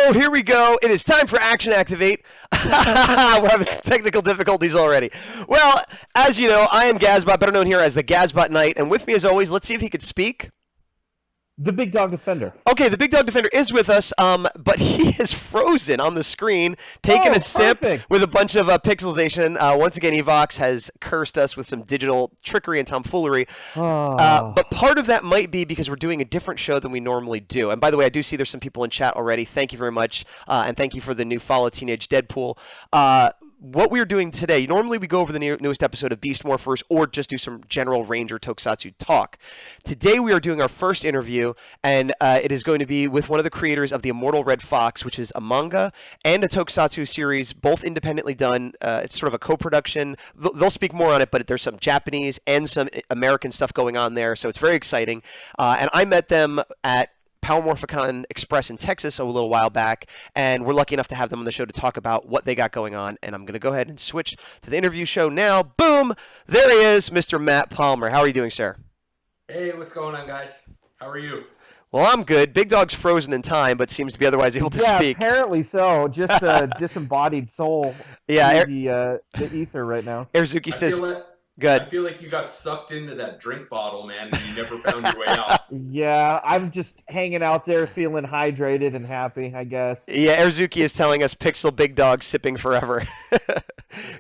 Oh, here we go. It is time for Action Activate. We're having technical difficulties already. Well, as you know, I am Gazbot, better known here as the Gazbot Knight, and with me as always, let's see if he could speak. The big dog defender. Okay, the Dawg Defender is with us, but he is frozen on the screen, taking a sip Perfect. with a bunch of pixelization. Once again, Evox has cursed us with some digital trickery and tomfoolery. Oh. But part of that might be because we're doing a different show than we normally do. And by the way, I do see there's some people in chat already. Thank you very much, and thank you for the new follow, Teenage Deadpool. What we're doing today, normally we go over the newest episode of Beast Morphers or just do some general Ranger Tokusatsu talk. Today we are doing our first interview, and it is going to be with one of the creators of the Immortal Red Fox, which is a manga and a Tokusatsu series, both independently done. It's sort of a co-production. They'll speak more on it, but there's some Japanese and some American stuff going on there, so it's very exciting. And I met them at Power Morphicon Express in Texas a little while back, and we're lucky enough to have them on the show to talk about what they got going on. And I'm going to go ahead and switch to the interview show now. Boom! There he is, Mr. Matt Palmer. How are you doing, sir? Hey, what's going on, guys? How are you? Well, I'm good. Bigdawg's frozen in time, but seems to be otherwise able to Yeah, speak. apparently so. Just a disembodied soul Yeah, through the ether right now. Erzuki I says, feel like good. I feel like you got sucked into that drink bottle, man, and you never found your way out. Yeah, I'm just hanging out there feeling hydrated and happy, I guess. Yeah, Erzuki is telling us Pixel Bigdawg sipping forever.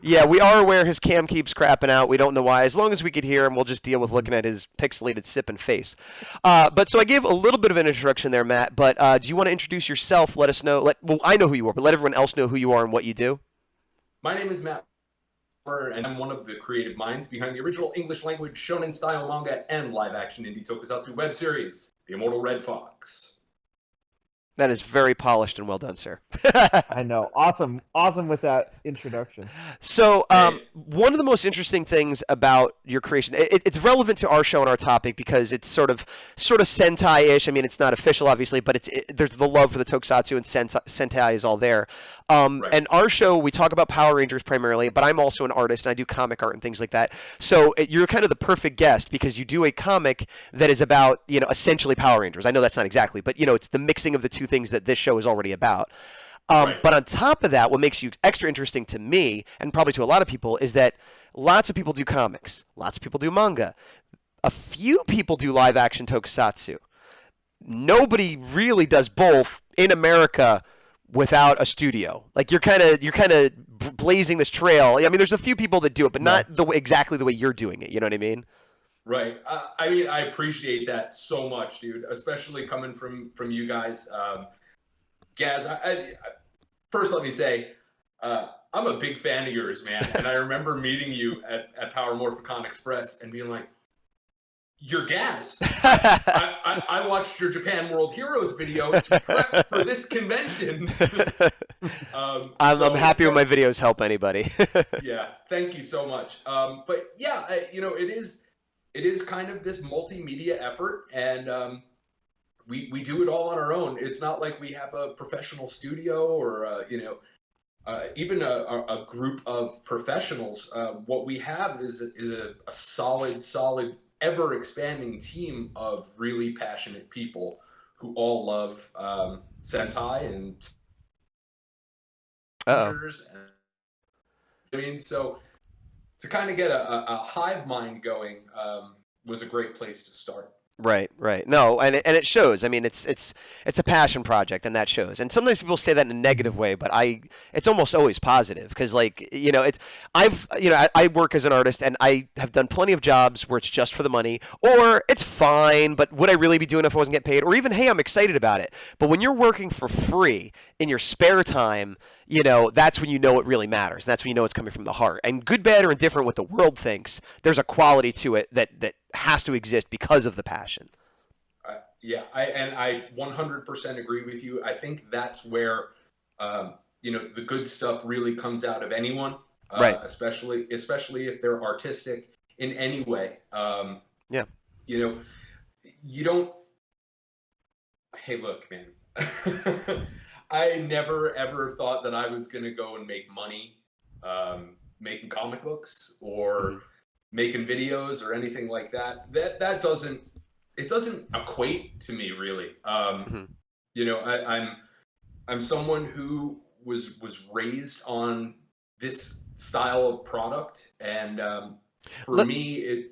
Yeah, we are aware his cam keeps crapping out. We don't know why. As long as we could hear him, we'll just deal with looking at his pixelated sipping face. But so I gave a little bit of an introduction there, Matt. But do you want to introduce yourself? Let us know. Well, I know who you are, but let everyone else know who you are and what you do. My name is Matt, and I'm one of the creative minds behind the original English-language shonen-style manga and live-action indie tokusatsu web series, The Immortal Red Fox. That is very polished and well done, sir. I know. Awesome with that introduction. So, one of the most interesting things about your creation, it's relevant to our show and our topic because it's sort of Sentai-ish. I mean, it's not official, obviously, but there's the love for the Tokusatsu and Sentai is all there. Right. And our show, we talk about Power Rangers primarily, but I'm also an artist and I do comic art and things like that. So you're kind of the perfect guest because you do a comic that is about, essentially Power Rangers. I know that's not exactly, but it's the mixing of the two things that this show is already about. Right. But on top of that, what makes you extra interesting to me, and probably to a lot of people, is that lots of people do comics. Lots of people do manga. A few people do live-action tokusatsu. Nobody really does both in America without a studio. Like you're kind of blazing this trail. I mean, there's a few people that do it, but not exactly the way you're doing it. You know what I mean? Right. I mean, I appreciate that so much, dude, especially coming from you guys. Gaz, first let me say, I'm a big fan of yours, man. And I remember meeting you at Power Morphicon Express and being like, you're Gaz. I watched your Japan World Heroes video to prep for this convention. I'm happy when my videos help anybody. Yeah, thank you so much. But yeah, it is kind of this multimedia effort, and we do it all on our own. It's not like we have a professional studio or even a group of professionals. What we have is a solid, ever expanding team of really passionate people who all love Sentai and Rangers. I mean, so to kind of get a hive mind going was a great place to start. Right. No, and it shows. I mean, it's a passion project, and that shows. And sometimes people say that in a negative way, but it's almost always positive because, I work as an artist, and I have done plenty of jobs where it's just for the money, or it's fine, but would I really be doing it if I wasn't getting paid? Or even, hey, I'm excited about it. But when you're working for free in your spare time, that's when you know it really matters. And that's when you know it's coming from the heart. And good, bad, or indifferent what the world thinks, there's a quality to it that has to exist because of the passion. Yeah, I 100% agree with you. I think that's where the good stuff really comes out of anyone, right? Especially if they're artistic in any way. Yeah. You don't. Hey, look, man. I never ever thought that I was gonna go and make money making comic books or making videos or anything like that. That doesn't equate to me really. I'm I'm someone who was raised on this style of product, and for Let, me, it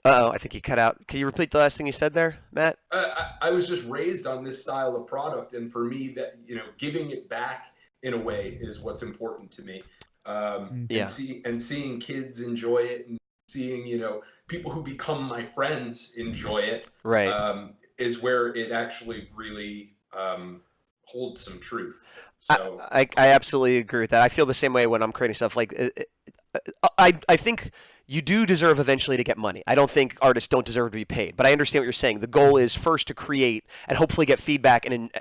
I think he cut out. Can you repeat the last thing you said there, Matt? I was just raised on this style of product, and for me, that giving it back in a way is what's important to me. Yeah. And seeing kids enjoy it, and seeing people who become my friends enjoy it, Right. is where it actually really holds some truth. I, So I absolutely agree with that. I feel the same way when I'm creating stuff. Like, I think you do deserve eventually to get money. I don't think artists don't deserve to be paid, but I understand what you're saying. The goal is first to create and hopefully get feedback and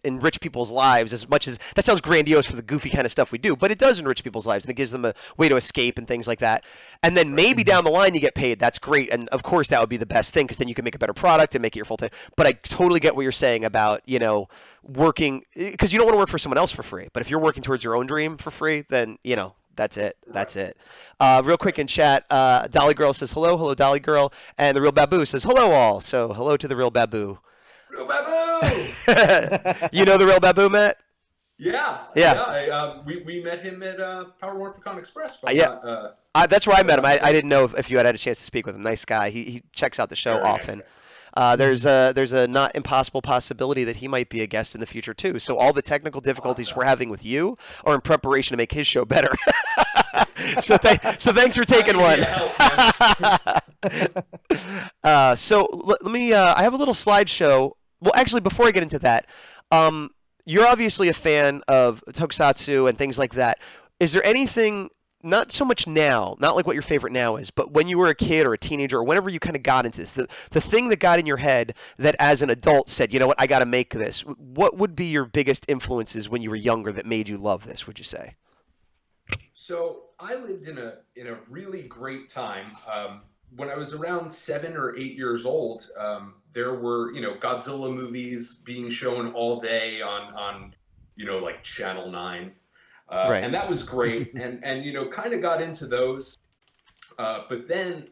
enrich people's lives as much as that sounds grandiose for the goofy kind of stuff we do, but it does enrich people's lives and it gives them a way to escape and things like that. And then maybe down the line you get paid. That's great, and of course that would be the best thing because then you can make a better product and make it your full time. But I totally get what you're saying about working because you don't want to work for someone else for free. But if you're working towards your own dream for free, then that's it. That's it. Real quick in chat, Dolly Girl says hello, hello Dolly Girl, and the Real Babu says hello all. So hello to the Real Babu. Real Babu. You know the Real Babu, Matt? Yeah. We met him at Power Morphicon Express. That's where I met him. I didn't know if you had a chance to speak with him. Nice guy. He checks out the show often. Nice There's a not impossible possibility that he might be a guest in the future too. So all the technical difficulties we're having with you are in preparation to make his show better. so thanks for taking one. So let me. I have a little slideshow. Well, actually, before I get into that, you're obviously a fan of tokusatsu and things like that. Is there anything? Not so much now, not like what your favorite now is, but when you were a kid or a teenager or whenever you kind of got into this, the thing that got in your head that as an adult said, you know what, I got to make this. What would be your biggest influences when you were younger that made you love this, would you say? So I lived in a really great time. When I was around 7 or 8 years old, there were Godzilla movies being shown all day on like Channel 9. Right. And that was great, and kind of got into those. But then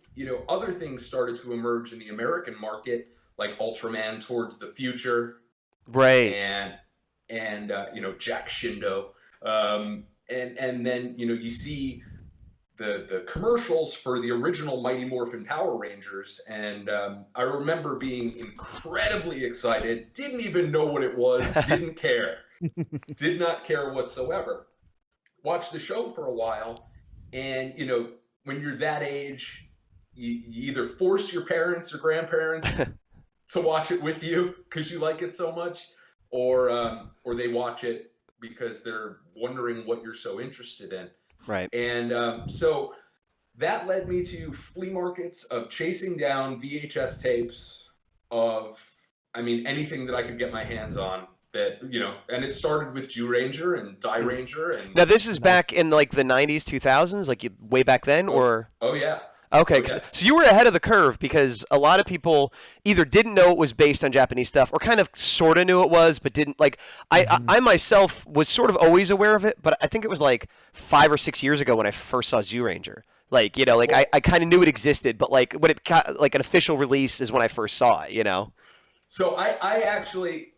other things started to emerge in the American market, like Ultraman Towards the Future, right, and Jack Shindo, and then you see the commercials for the original Mighty Morphin Power Rangers, and I remember being incredibly excited. Didn't even know what it was. Didn't care. Did not care whatsoever. Watched the show for a while, and when you're that age, you either force your parents or grandparents to watch it with you because you like it so much, or they watch it because they're wondering what you're so interested in. Right. And so that led me to flea markets of chasing down VHS tapes of, anything that I could get my hands on. That, and it started with Zyuranger and Dairanger. And now this is back in like the 90s, 2000s, like way back then, or? Oh yeah. Okay, Oh, yeah. So you were ahead of the curve because a lot of people either didn't know it was based on Japanese stuff or kind of sort of knew it was, but didn't like. I myself was sort of always aware of it, but I think it was like 5 or 6 years ago when I first saw Zyuranger. Like I kind of knew it existed, but like when it got like an official release is when I first saw it. So I actually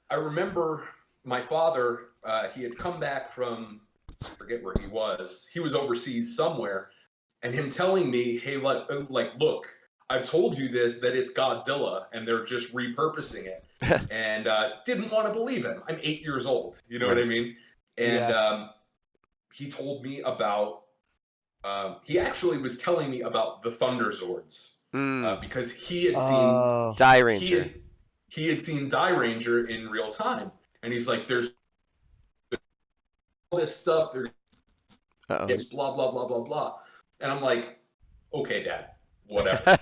I remember my father. He had come back from, I forget where he was. He was overseas somewhere, and him telling me, "Hey, look, I've told you this, that it's Godzilla, and they're just repurposing it." And didn't want to believe him. I'm 8 years old. You know what I mean? And he told me about. He actually was telling me about the Thunder Zords because he had seen Dairanger. He had seen Dairanger in real time, and he's like, "There's all this stuff. There's blah blah blah blah blah," and I'm like, "Okay, Dad, whatever."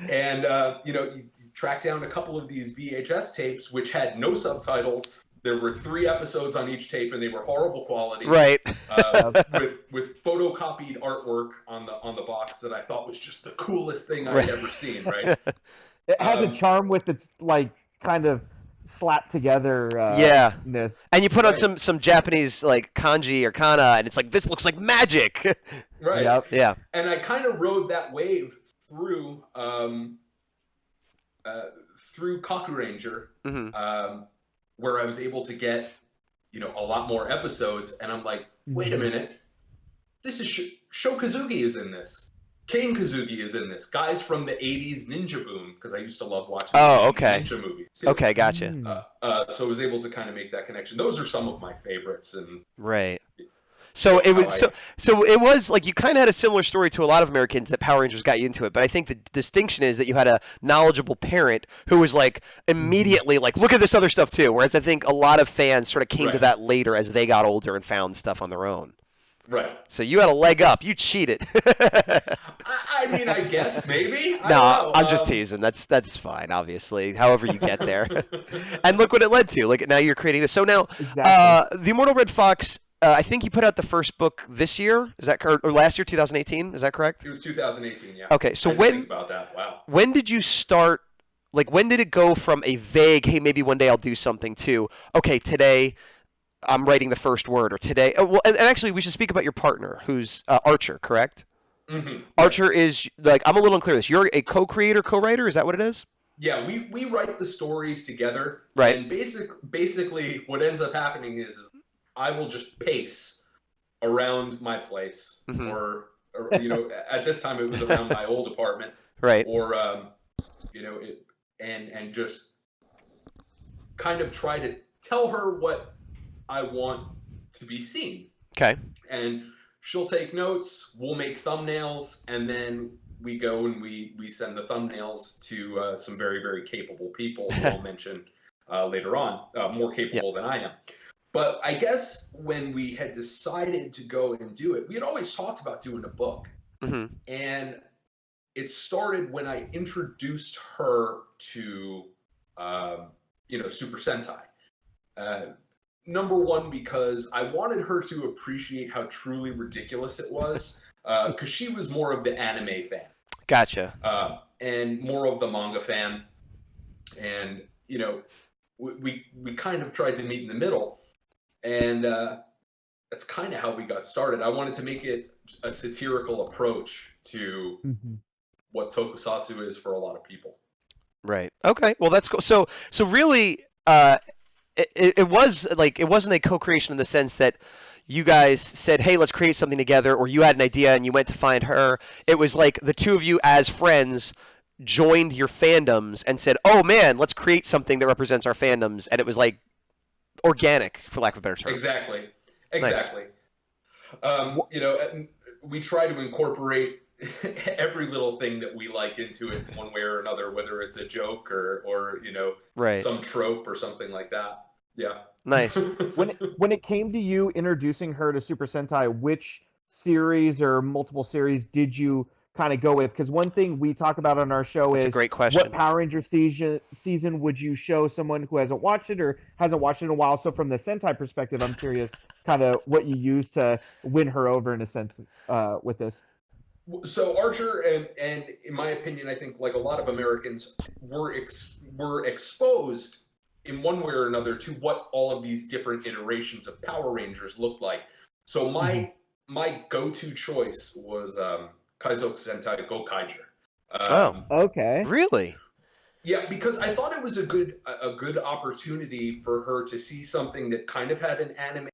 And you track down a couple of these VHS tapes which had no subtitles. There were 3 episodes on each tape, and they were horrible quality. Right. With photocopied artwork on the box that I thought was just the coolest thing I'd ever seen. Right. It has a charm with its like kind of slapped together. And you put on some Japanese like kanji or kana, and it's like, this looks like magic. Right. Yep. Yeah. And I kind of rode that wave through through Kaku Ranger, Hmm. where I was able to get, a lot more episodes, and I'm like, wait a minute, this is Sho Kazuki is in this. Kane Kazuki is in this. Guys from the '80s ninja boom, because I used to love watching the Oh, '80s okay. ninja movies too. Okay, gotcha. So I was able to kind of make that connection. Those are some of my favorites, and Right. So it how was so it was like you kind of had a similar story to a lot of Americans that Power Rangers got you into it, but I think the distinction is that you had a knowledgeable parent who was like immediately like, look at this other stuff too. Whereas I think a lot of fans sort of came to Right. that later as they got older and found stuff on their own. right. So you had a leg up. You cheated. I mean, I guess maybe. I No, don't know. I'm just teasing. That's fine, obviously. However you get there. And look what it led to. Like now you're creating this. So now, Exactly. the Immortal Red Fox. I think you put out the first book this year. Is that correct? Or last year, 2018? Is that correct? It was 2018, yeah. Okay, so I just think about that. Wow. when did you start? Like when did it go from a vague, hey, maybe one day I'll do something, to okay, today I'm writing the first word, or today? Oh, well, and actually, we should speak about your partner, who's Archer, correct? Archer is like, I'm a little unclear. This you're a co-creator, co-writer. Is that what it is? Yeah, we write the stories together, Right. and basically what ends up happening is I will just pace around my place, Mhm. or at this time it was around my old apartment, Right. or and just kind of try to tell her what I want to be seen, Okay. and she'll take notes. We'll make thumbnails, and then we go and we send the thumbnails to some very, very capable people who I'll mention later on, more capable than I am. But I guess when we had decided to go and do it, we had always talked about doing a book. Hmm. And it started when I introduced her to, Super Sentai. Number one, because I wanted her to appreciate how truly ridiculous it was, because she was more of the anime fan. Gotcha. And more of the manga fan. And, we kind of tried to meet in the middle. And that's kind of how we got started. I wanted to make it a satirical approach to what tokusatsu is for a lot of people. Right. Okay. Well, that's cool. So really, it was like, it wasn't a co-creation in the sense that you guys said, hey, let's create something together, or you had an idea and you went to find her. It was like the two of you as friends joined your fandoms and said, oh man, let's create something that represents our fandoms, and it was like organic, for lack of a better term. Exactly. Nice. We try to incorporate every little thing that we like into it in one way or another, whether it's a joke or Right. some trope or something like that. Yeah. Nice. When it came to you introducing her to Super Sentai, which series or multiple series did you kind of go with? Because one thing we talk about on our show That's a is great question. what Power Ranger season would you show someone who hasn't watched it or hasn't watched it in a while? So from the Sentai perspective, I'm curious kind of what you use to win her over in a sense with this. So Archer, and in my opinion, I think like a lot of Americans were exposed in one way or another to what all of these different iterations of Power Rangers looked like. So my go-to choice was Kaizoku Sentai Gokaiger. Okay. Really? Yeah, because I thought it was a good opportunity for her to see something that kind of had an anime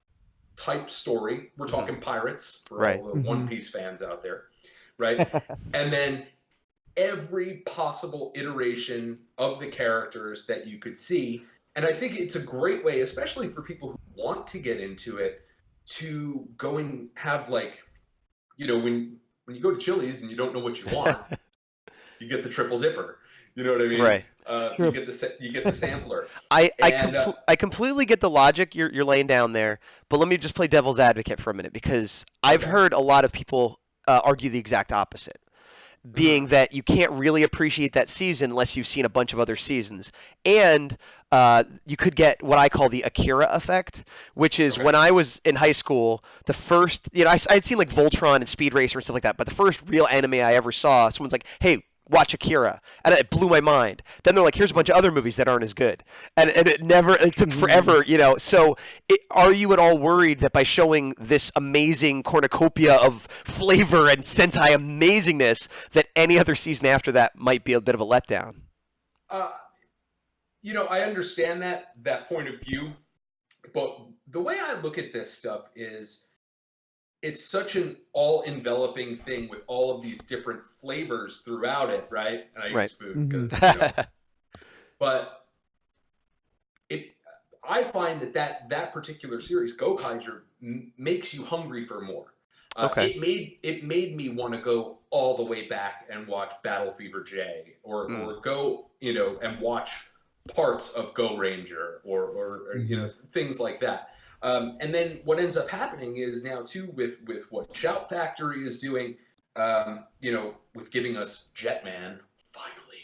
type story. We're talking pirates for all the One Piece fans out there, right? And then every possible iteration of the characters that you could see. And I think it's a great way, especially for people who want to get into it, to go and have like, when you go to Chili's and you don't know what you want, you get the triple dipper. You know what I mean? Right. You get the sampler. I completely get the logic you're laying down there, but let me just play devil's advocate for a minute, because I've heard a lot of people argue the exact opposite, being that you can't really appreciate that season unless you've seen a bunch of other seasons. And you could get what I call the Akira effect, which is when I was in high school, the first, I'd seen like Voltron and Speed Racer and stuff like that, but the first real anime I ever saw, someone's like, hey, watch Akira, and it blew my mind. Then they're like, here's a bunch of other movies that aren't as good, and it took forever, So are you at all worried that by showing this amazing cornucopia of flavor and Sentai amazingness, that any other season after that might be a bit of a letdown? Uh, I understand that point of view, but the way I look at this stuff is it's such an all-enveloping thing with all of these different flavors throughout it, right? And I use Right. food because, Mm-hmm. but it, I find that particular series, Gokaiger, makes you hungry for more. Okay. It made me want to go all the way back and watch Battle Fever J, or go and watch parts of Go Ranger, or things like that. And then what ends up happening is now too with what Shout Factory is doing, with giving us Jetman finally.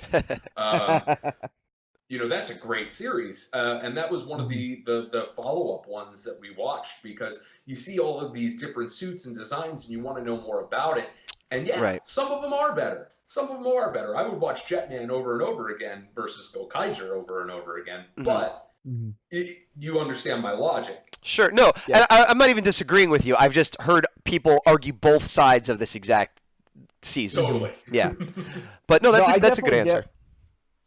That's a great series, and that was one of the follow-up ones that we watched, because you see all of these different suits and designs and you want to know more about it. And Right. some of them are better. Some of them are better. I would watch Jetman over and over again versus Gokaiger over and over again. But you understand my logic. Sure. No, Yeah. and I'm not even disagreeing with you. I've just heard people argue both sides of this exact season. Totally. Yeah. But no, that's a good answer.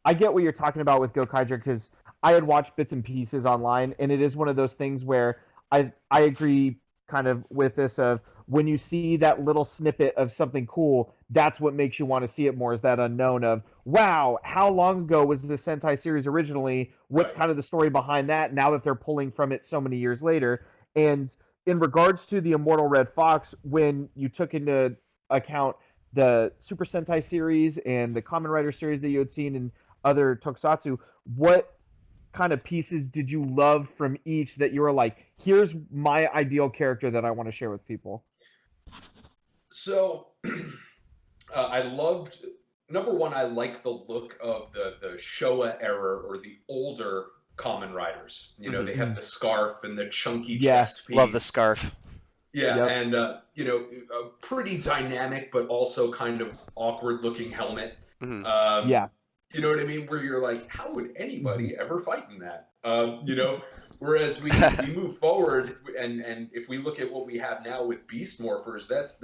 I get what you're talking about with Gokaiger, because I had watched bits and pieces online, and it is one of those things where I agree kind of with this of, when you see that little snippet of something cool, that's what makes you want to see it more, is that unknown of, wow, how long ago was this Sentai series originally? What's kind of the story behind that now that they're pulling from it so many years later? And in regards to the Immortal Red Fox, when you took into account the Super Sentai series and the Kamen Rider series that you had seen in other tokusatsu, what kind of pieces did you love from each that you were like, here's my ideal character that I want to share with people? So I loved, number one, I like the look of the Showa era, or the older Kamen Riders. They have the scarf and the chunky chest piece. Love the scarf. Yeah, yep. And a pretty dynamic but also kind of awkward looking helmet. Yeah. You know what I mean? Where you're like, how would anybody ever fight in that? Whereas we move forward, and if we look at what we have now with Beast Morphers, that's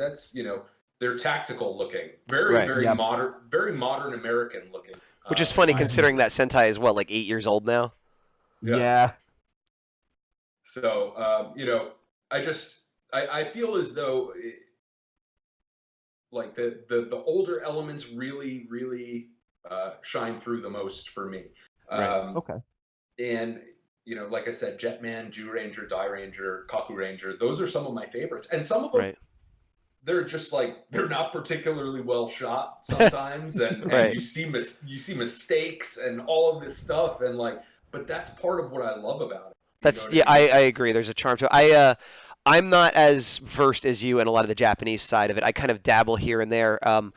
they're tactical looking, very modern American looking. Which is funny considering that Sentai is like 8 years old now. Yeah. So I feel as though like the older elements really shine through the most for me. Okay. And like I said, Jetman, Jew Ranger, Die Ranger, Kaku Ranger, those are some of my favorites. And some of them, they're just like, they're not particularly well shot sometimes, and you see mistakes and all of this stuff, and but that's part of what I love about it. I agree. There's a charm to it. I'm not as versed as you in a lot of the Japanese side of it. I kind of dabble here and there. And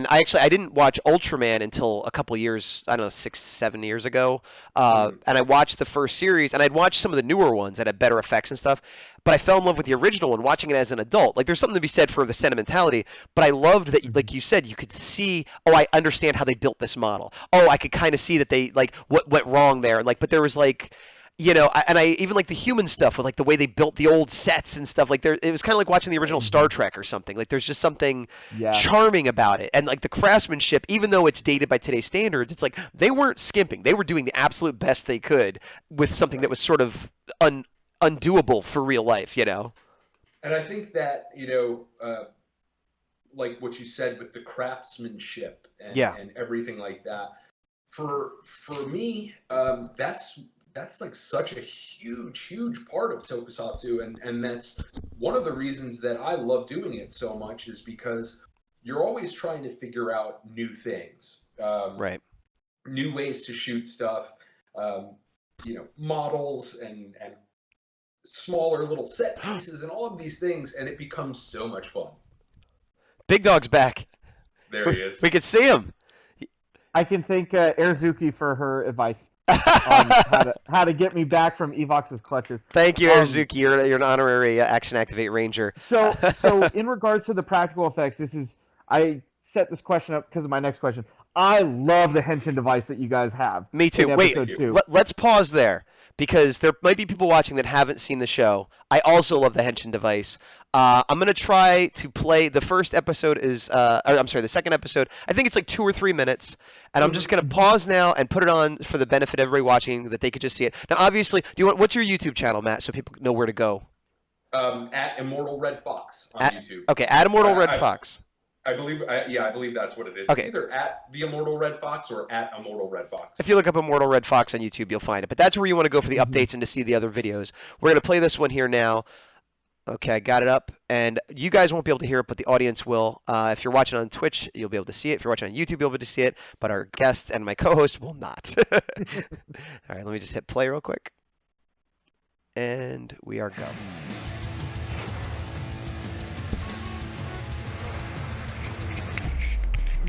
I didn't watch Ultraman until a couple years, I don't know, 6-7 years ago. And I watched the first series, and I'd watched some of the newer ones that had better effects and stuff. But I fell in love with the original one watching it as an adult. Like, there's something to be said for the sentimentality. But I loved that, like you said, you could see, oh, I understand how they built this model. Oh, I could kind of see that they, what went wrong there. But there was, and I even like the human stuff with the way they built the old sets and stuff. It was kind of like watching the original Star Trek or something. There's just something charming about it, and the craftsmanship, even though it's dated by today's standards, it's they weren't skimping. They were doing the absolute best they could with something that was sort of undoable for real life, And I think that like what you said with the craftsmanship and everything like that. For me, that's such a huge part of tokusatsu, and that's one of the reasons that I love doing it so much, is because you're always trying to figure out new things, new ways to shoot stuff, models and smaller little set pieces and all of these things, and it becomes so much fun. Bigdawg's back. There he is. We could see him. I can thank Erzuki for her advice on how to get me back from Evox's clutches. Thank you, Erzuki. You're an honorary Action Activate Ranger. So in regards to the practical effects, I set this question up because of my next question. I love the Henshin device that you guys have. Me too. Wait, let's pause there, because there might be people watching that haven't seen the show. I also love the Henshin device. I'm gonna try to play the first episode is I'm sorry, the second episode. I think it's like 2 or 3 minutes, and I'm just gonna pause now and put it on for the benefit of everybody watching that they could just see it. Now, obviously, what's your YouTube channel, Matt, so people know where to go? At Immortal Red Fox on YouTube. Okay, at Immortal Red Fox. I believe that's what it is. Okay. It's either at the Immortal Red Fox or at Immortal Red Fox. If you look up Immortal Red Fox on YouTube, you'll find it. But that's where you want to go for the updates and to see the other videos. We're gonna play this one here now. Okay, I got it up, and you guys won't be able to hear it, but the audience will. If you're watching on Twitch, you'll be able to see it. If you're watching on YouTube, you'll be able to see it, but our guest and my co-host will not. All right, let me just hit play real quick. And we are go.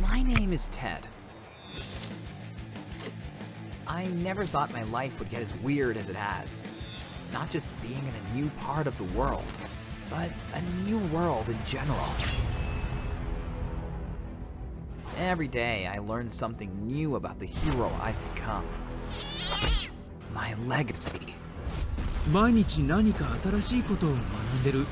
My name is Ted. I never thought my life would get as weird as it has. Not just being in a new part of the world, but a new world in general. Every day I learn something new about the hero I've become. My legacy. 毎日何か新しいことを学んでる。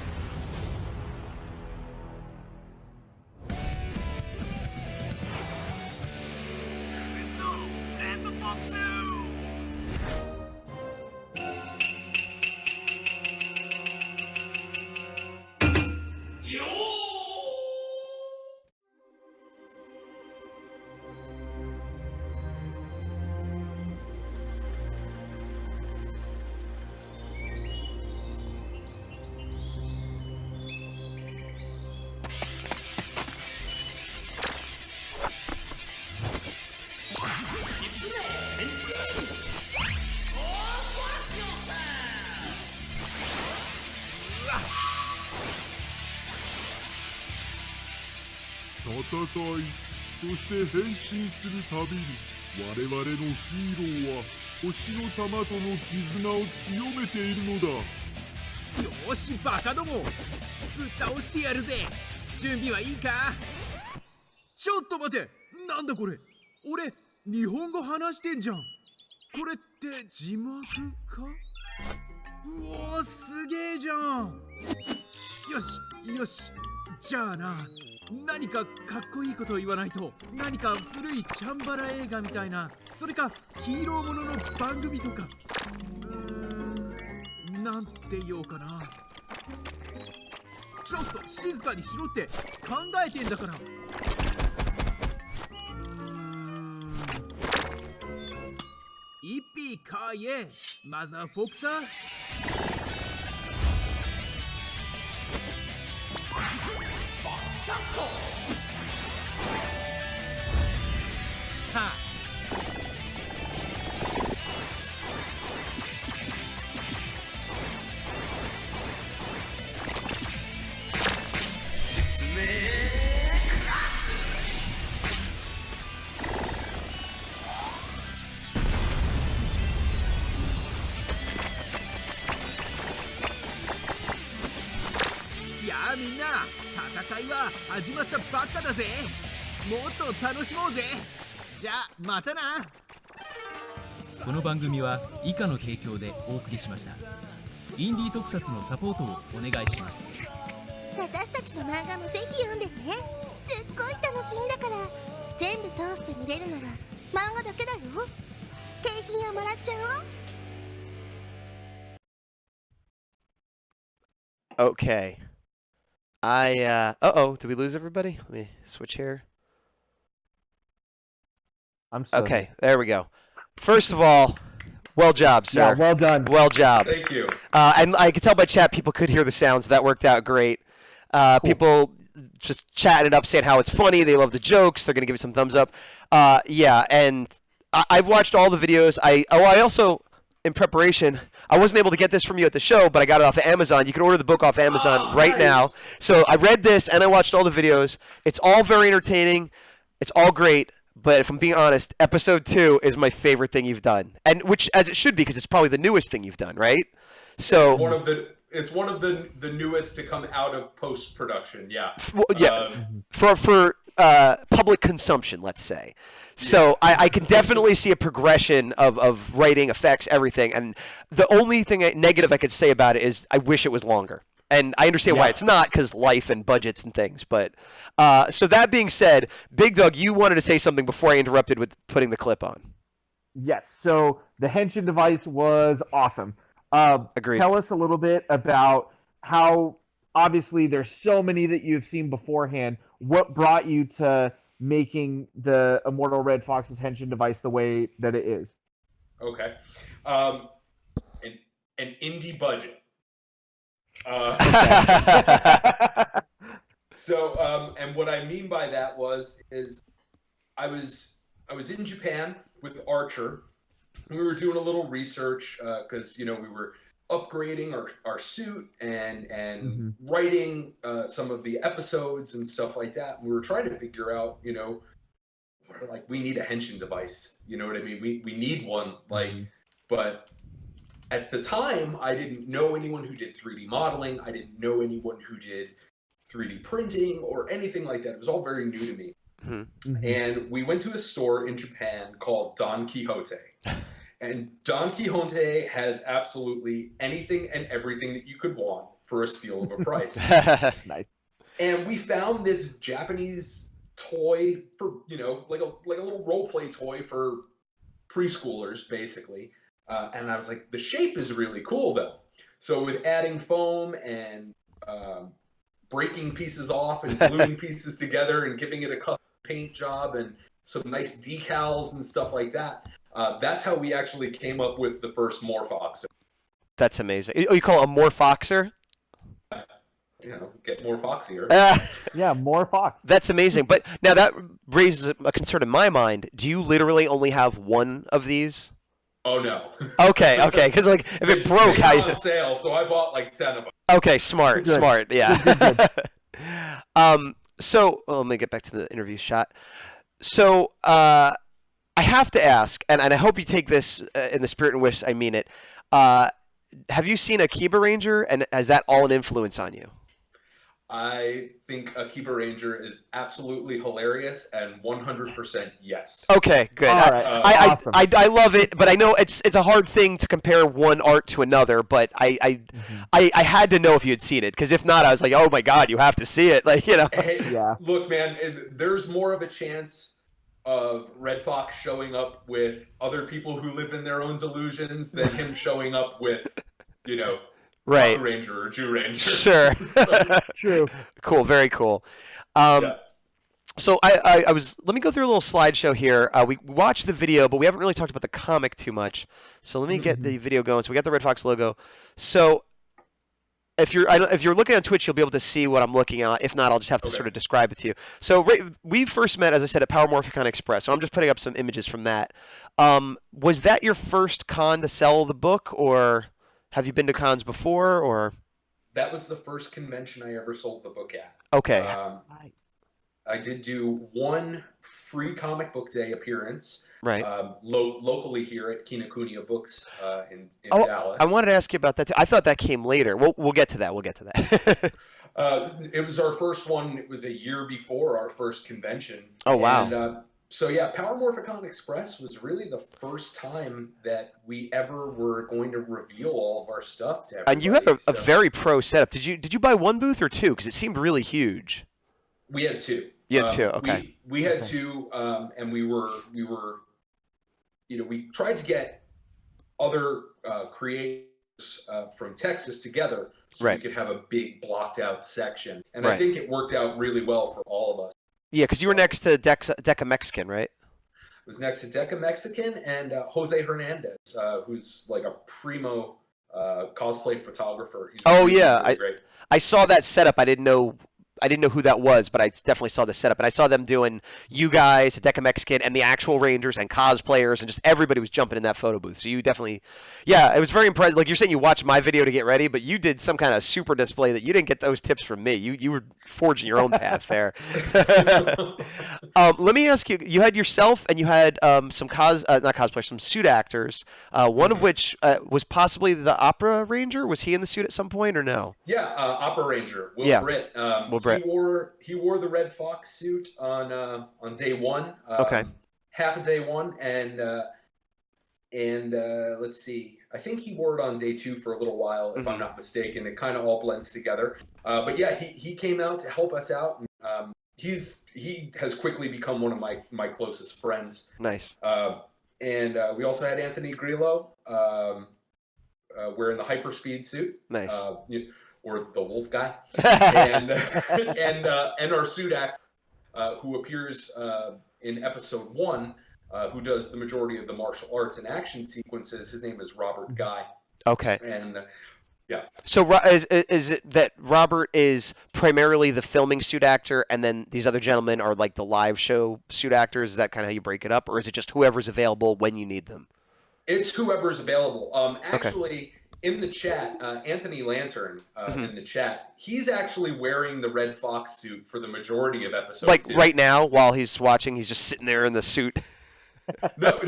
戦い、そして変身するたびに我々のヒーローは星の玉との絆を強めているのだ。よしバカども、ぶっ倒してやるぜ。準備はいいか？ちょっと待て、なんだこれ。俺日本語話してんじゃん。これって字幕か？うおー、すげえじゃん。よしよし、じゃあな、何かかっこいいことを言わないと。何か古いチャンバラ映画みたいな、それかヒーローものの番組とか。なんて言おうかな。ちょっと静かにしろって考えてんだから。イッピーカーイエマザーフォクサー。はやあみんな、戦いは始まったばっかだぜ。もっと楽しもうぜ。じゃあまたな。この番組は以下の提供でお送りしました。インディー特撮のサポートをお願いします。私たちの漫画もぜひ読んでね。すっごい楽しいんだから。全部通して見れるなら漫画だけだよ。景品をもらっちゃおう。 Okay. Uh-oh, did we lose everybody? Let me switch here. I'm so Okay, there we go. First of all, well job, sir. Yeah, well done. Well job. Thank you. And I could tell by chat people could hear the sounds. That worked out great. Cool. People just chatting it up, saying how it's funny. They love the jokes. They're going to give it some thumbs up. Yeah, and I've watched all the videos. I also, in preparation, I wasn't able to get this from you at the show, but I got it off of Amazon. You can order the book off Amazon right now. So I read this and I watched all the videos. It's all very entertaining. It's all great. But if I'm being honest, episode 2 is my favorite thing you've done, and which as it should be because it's probably the newest thing you've done, right? So it's one of the newest to come out of post production. Yeah. Well, yeah. For public consumption, let's say. So yeah. I can definitely see a progression of writing, effects, everything. And the only thing negative I could say about it is I wish it was longer. And I understand why it's not, because life and budgets and things. But so that being said, Bigdawg, you wanted to say something before I interrupted with putting the clip on. Yes. So the Henshin device was awesome. Agreed. Tell us a little bit about how, obviously, there's so many that you've seen beforehand. What brought you to making the Immortal Red Fox's Henshin device the way that it is? Okay. An indie budget. So, and what I mean by that is I was in Japan with Archer. We were doing a little research because we were upgrading our suit and writing some of the episodes and stuff like that. And we were trying to figure out, like, we need a Henshin device. You know what I mean? We need one, but at the time, I didn't know anyone who did 3D modeling. I didn't know anyone who did 3D printing or anything like that. It was all very new to me. And we went to a store in Japan called Don Quixote. And Don Quixote has absolutely anything and everything that you could want for a steal of a price. Nice. And we found this Japanese toy for, like a little role play toy for preschoolers, basically. And I was like, the shape is really cool, though. So with adding foam and breaking pieces off and gluing pieces together and giving it a custom paint job and some nice decals and stuff like that, that's how we actually came up with the first Morphoxer. That's amazing. Oh, you call it a Morphoxer? Get more foxier. Yeah, more Fox. That's amazing. But now that raises a concern in my mind. Do you literally only have one of these? Oh no. Okay. Because like if it broke, they how were on sale, so I bought like 10 of them. Okay, smart. Yeah. Good. So let me get back to the interview shot. So I have to ask, and I hope you take this in the spirit in which I mean it. Have you seen Akiba Ranger, and has that all an influence on you? I think Akiba Ranger is absolutely hilarious, and 100% yes. Okay, good. All right. Awesome. I love it, but I know it's a hard thing to compare one art to another. But I had to know if you had seen it, because if not, I was like, oh my god, you have to see it. Like Hey, Yeah. Look, man, there's more of a chance of Red Fox showing up with other people who live in their own delusions than him showing up with, right. Dawg Ranger or Jew Ranger. Sure. True. Cool. Very cool. Yeah. So I was. Let me go through a little slideshow here. We watched the video, but we haven't really talked about the comic too much. So let me get the video going. So we got the Red Fox logo. So if you're looking on Twitch, you'll be able to see what I'm looking at. If not, I'll just have to sort of describe it to you. So we first met, as I said, at Power Morphicon Express. So I'm just putting up some images from that. Was that your first con to sell the book, or have you been to cons before, or? That was the first convention I ever sold the book at. Okay. I did do one free comic book day appearance, right, locally here at Kinokuniya Books in Dallas. I wanted to ask you about that too. I thought that came later. We'll get to that. It was our first one. It was a year before our first convention. Oh wow! And, so yeah, Power Morphicon Express was really the first time that we ever were going to reveal all of our stuff to everybody. And you had a very pro setup. Did you buy one booth or two? Because it seemed really huge. We had two. You had two. Okay. We had two, and we tried to get other creators from Texas together so we could have a big blocked out section. And I think it worked out really well for all of us. Yeah, because you were next to Deca Mexican, right? I was next to Deca Mexican and Jose Hernandez, who's like a primo cosplay photographer. He's really great. I saw that setup. I didn't know who that was, but I definitely saw the setup. And I saw them doing you guys, Deca Mexican, and the actual Rangers and cosplayers, and just everybody was jumping in that photo booth. So you definitely, it was very impressive. Like you're saying, you watched my video to get ready, but you did some kind of super display that you didn't get those tips from me. You were forging your own path there. Let me ask you, you had yourself and you had some some suit actors, one of which was possibly the Opera Ranger. Was he in the suit at some point or no? Yeah, Opera Ranger, Will Britt. Will Britt. He wore the Red Fox suit on day one. Okay. Half of day one, and let's see. I think he wore it on day 2 for a little while, if I'm not mistaken. It kind of all blends together. But yeah, he came out to help us out. And, he has quickly become one of my closest friends. Nice. And we also had Anthony Grillo wearing the hyperspeed suit. Nice. Or the wolf guy. and our suit actor, who appears in episode 1, who does the majority of the martial arts and action sequences. His name is Robert Guy. Okay. And yeah. So is it that Robert is primarily the filming suit actor, and then these other gentlemen are like the live show suit actors? Is that kind of how you break it up, or is it just whoever's available when you need them? It's whoever's available. Actually, okay. In the chat, Anthony Lantern in the chat, he's actually wearing the Red Fox suit for the majority of episode 2. Like right now, while he's watching, he's just sitting there in the suit. No,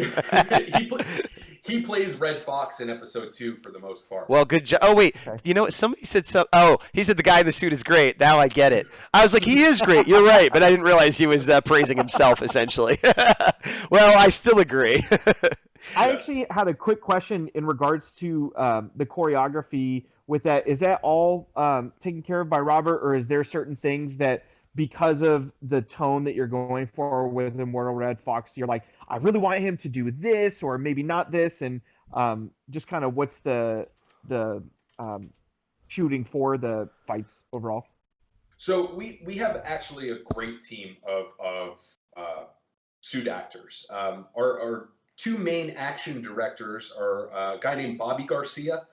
he plays Red Fox in episode 2 for the most part. Well, good job. Oh, wait. Okay. You know what? Somebody said so. Oh, he said the guy in the suit is great. Now I get it. I was like, he is great. You're right. But I didn't realize he was praising himself, essentially. Well, I still agree. I actually had a quick question in regards to the choreography with that. Is that all taken care of by Robert, or is there certain things that, because of the tone that you're going for with Immortal Red Fox, you're like, I really want him to do this, or maybe not this, and just kind of what's the shooting for the fights overall? So we have actually a great team of suit actors. Our 2 main action directors are a guy named Bobby Garcia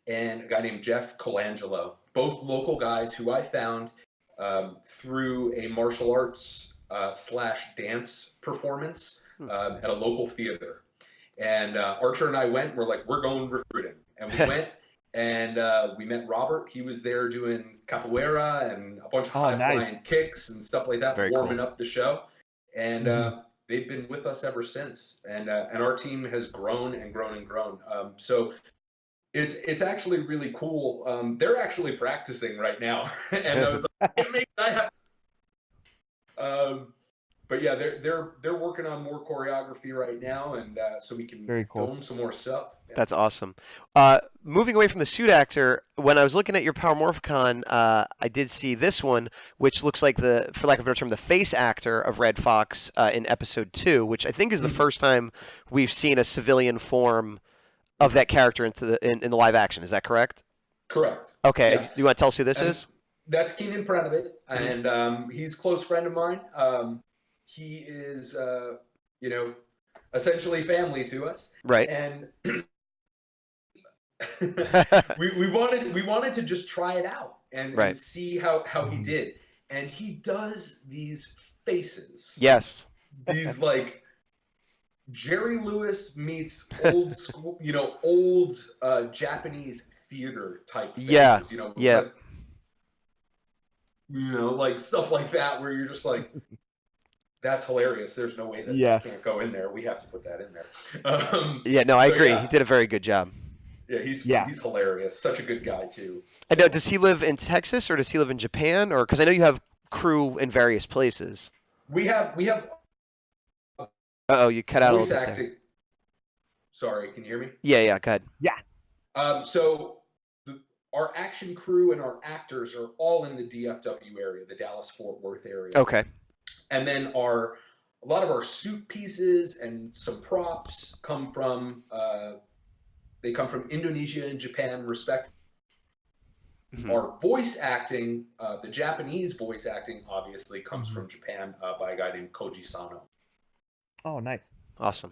and a guy named Jeff Colangelo, both local guys who I found through a martial arts / dance performance at a local theater. And Archer and I went, we're like, we're going recruiting. And we went and we met Robert. He was there doing capoeira and a bunch of high-flying kicks and stuff like that, warming up the show. And they've been with us ever since. And our team has grown and grown and grown. So it's actually really cool. They're actually practicing right now. And I was like, but yeah, they're working on more choreography right now, and so we can film some more stuff. Yeah. That's awesome. Moving away from the suit actor, when I was looking at your Power Morphicon, I did see this one, which looks like for lack of a better term, the face actor of Red Fox in episode 2, which I think is the first time we've seen a civilian form of that character in the live action. Is that correct? Correct. Okay. Yeah. Do you want to tell us who this is? That's Keenan Pranovic, and he's a close friend of mine. He is, essentially family to us. Right. And we wanted to just try it out and see how he did. And he does these faces. Yes. These like Jerry Lewis meets old school, old Japanese theater type faces. Yeah. Yeah. Like stuff like that, where you're just like, that's hilarious. There's no way that can't go in there. We have to put that in there. I agree. Yeah. He did a very good job. Yeah, he's hilarious. Such a good guy too. So. I know. Does he live in Texas or does he live in Japan? Or because I know you have crew in various places. We have. You cut out a little bit there. Sorry, can you hear me? Yeah. Go ahead. Yeah. So our action crew and our actors are all in the DFW area, the Dallas-Fort Worth area. Okay. And then a lot of our suit pieces and some props come from Indonesia and Japan, respectively. Mm-hmm. Our voice acting, the Japanese voice acting, obviously comes from Japan by a guy named Koji Sano. Oh, nice. Awesome.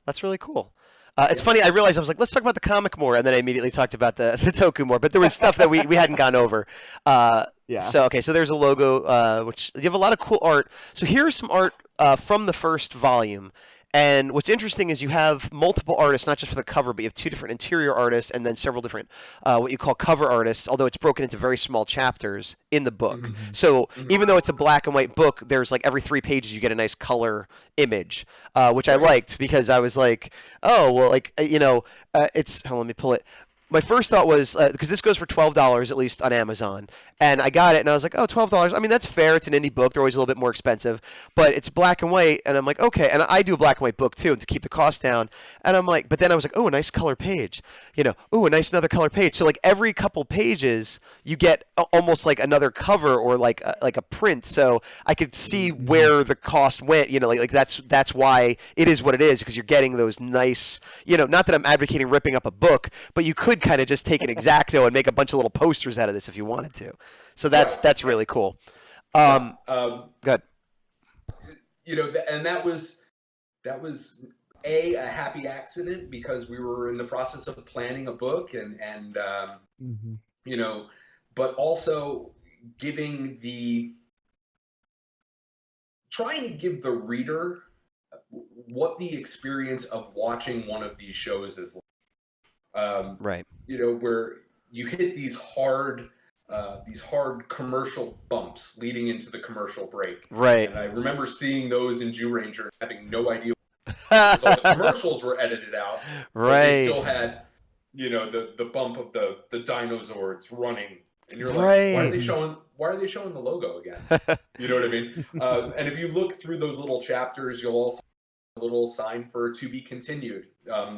That's really cool. It's funny, I realized I was like, let's talk about the comic more, and then I immediately talked about the Toku more, but there was stuff that we hadn't gone over. So there's a logo, which you have a lot of cool art. So here's some art from the first volume. And what's interesting is you have multiple artists, not just for the cover, but you have 2 different interior artists and then several different what you call cover artists, although it's broken into very small chapters in the book. Mm-hmm. So even though it's a black and white book, there's like every 3 pages you get a nice color image, which I liked because I was like, oh, well, like, it's – hold on, let me pull it. my first thought was because this goes for $12 at least on Amazon, and I got it and I was like, oh, $12. I mean, that's fair. It's an indie book. They're always a little bit more expensive, but it's black and white, and I'm like, okay. And I do a black and white book too to keep the cost down. And I'm like, but then I was like, oh, a nice color page, oh, a nice another color page. So like every couple pages, you get almost like another cover or like a print. So I could see where the cost went. Like that's why it is what it is, because you're getting those nice. Not that I'm advocating ripping up a book, but you could kind of just take an X-Acto and make a bunch of little posters out of this if you wanted to. So that's really cool. Good. And that was a happy accident because we were in the process of planning a book and but also trying to give the reader what the experience of watching one of these shows is like. Right. Where you hit these hard commercial bumps leading into the commercial break. Right. And I remember seeing those in Jew Ranger and having no idea because all the commercials were edited out. Right. But they still had, the bump of the dinosaurs running. And you're like, right. why are they showing the logo again? You know what I mean? And if you look through those little chapters, you'll also a little sign for to be continued,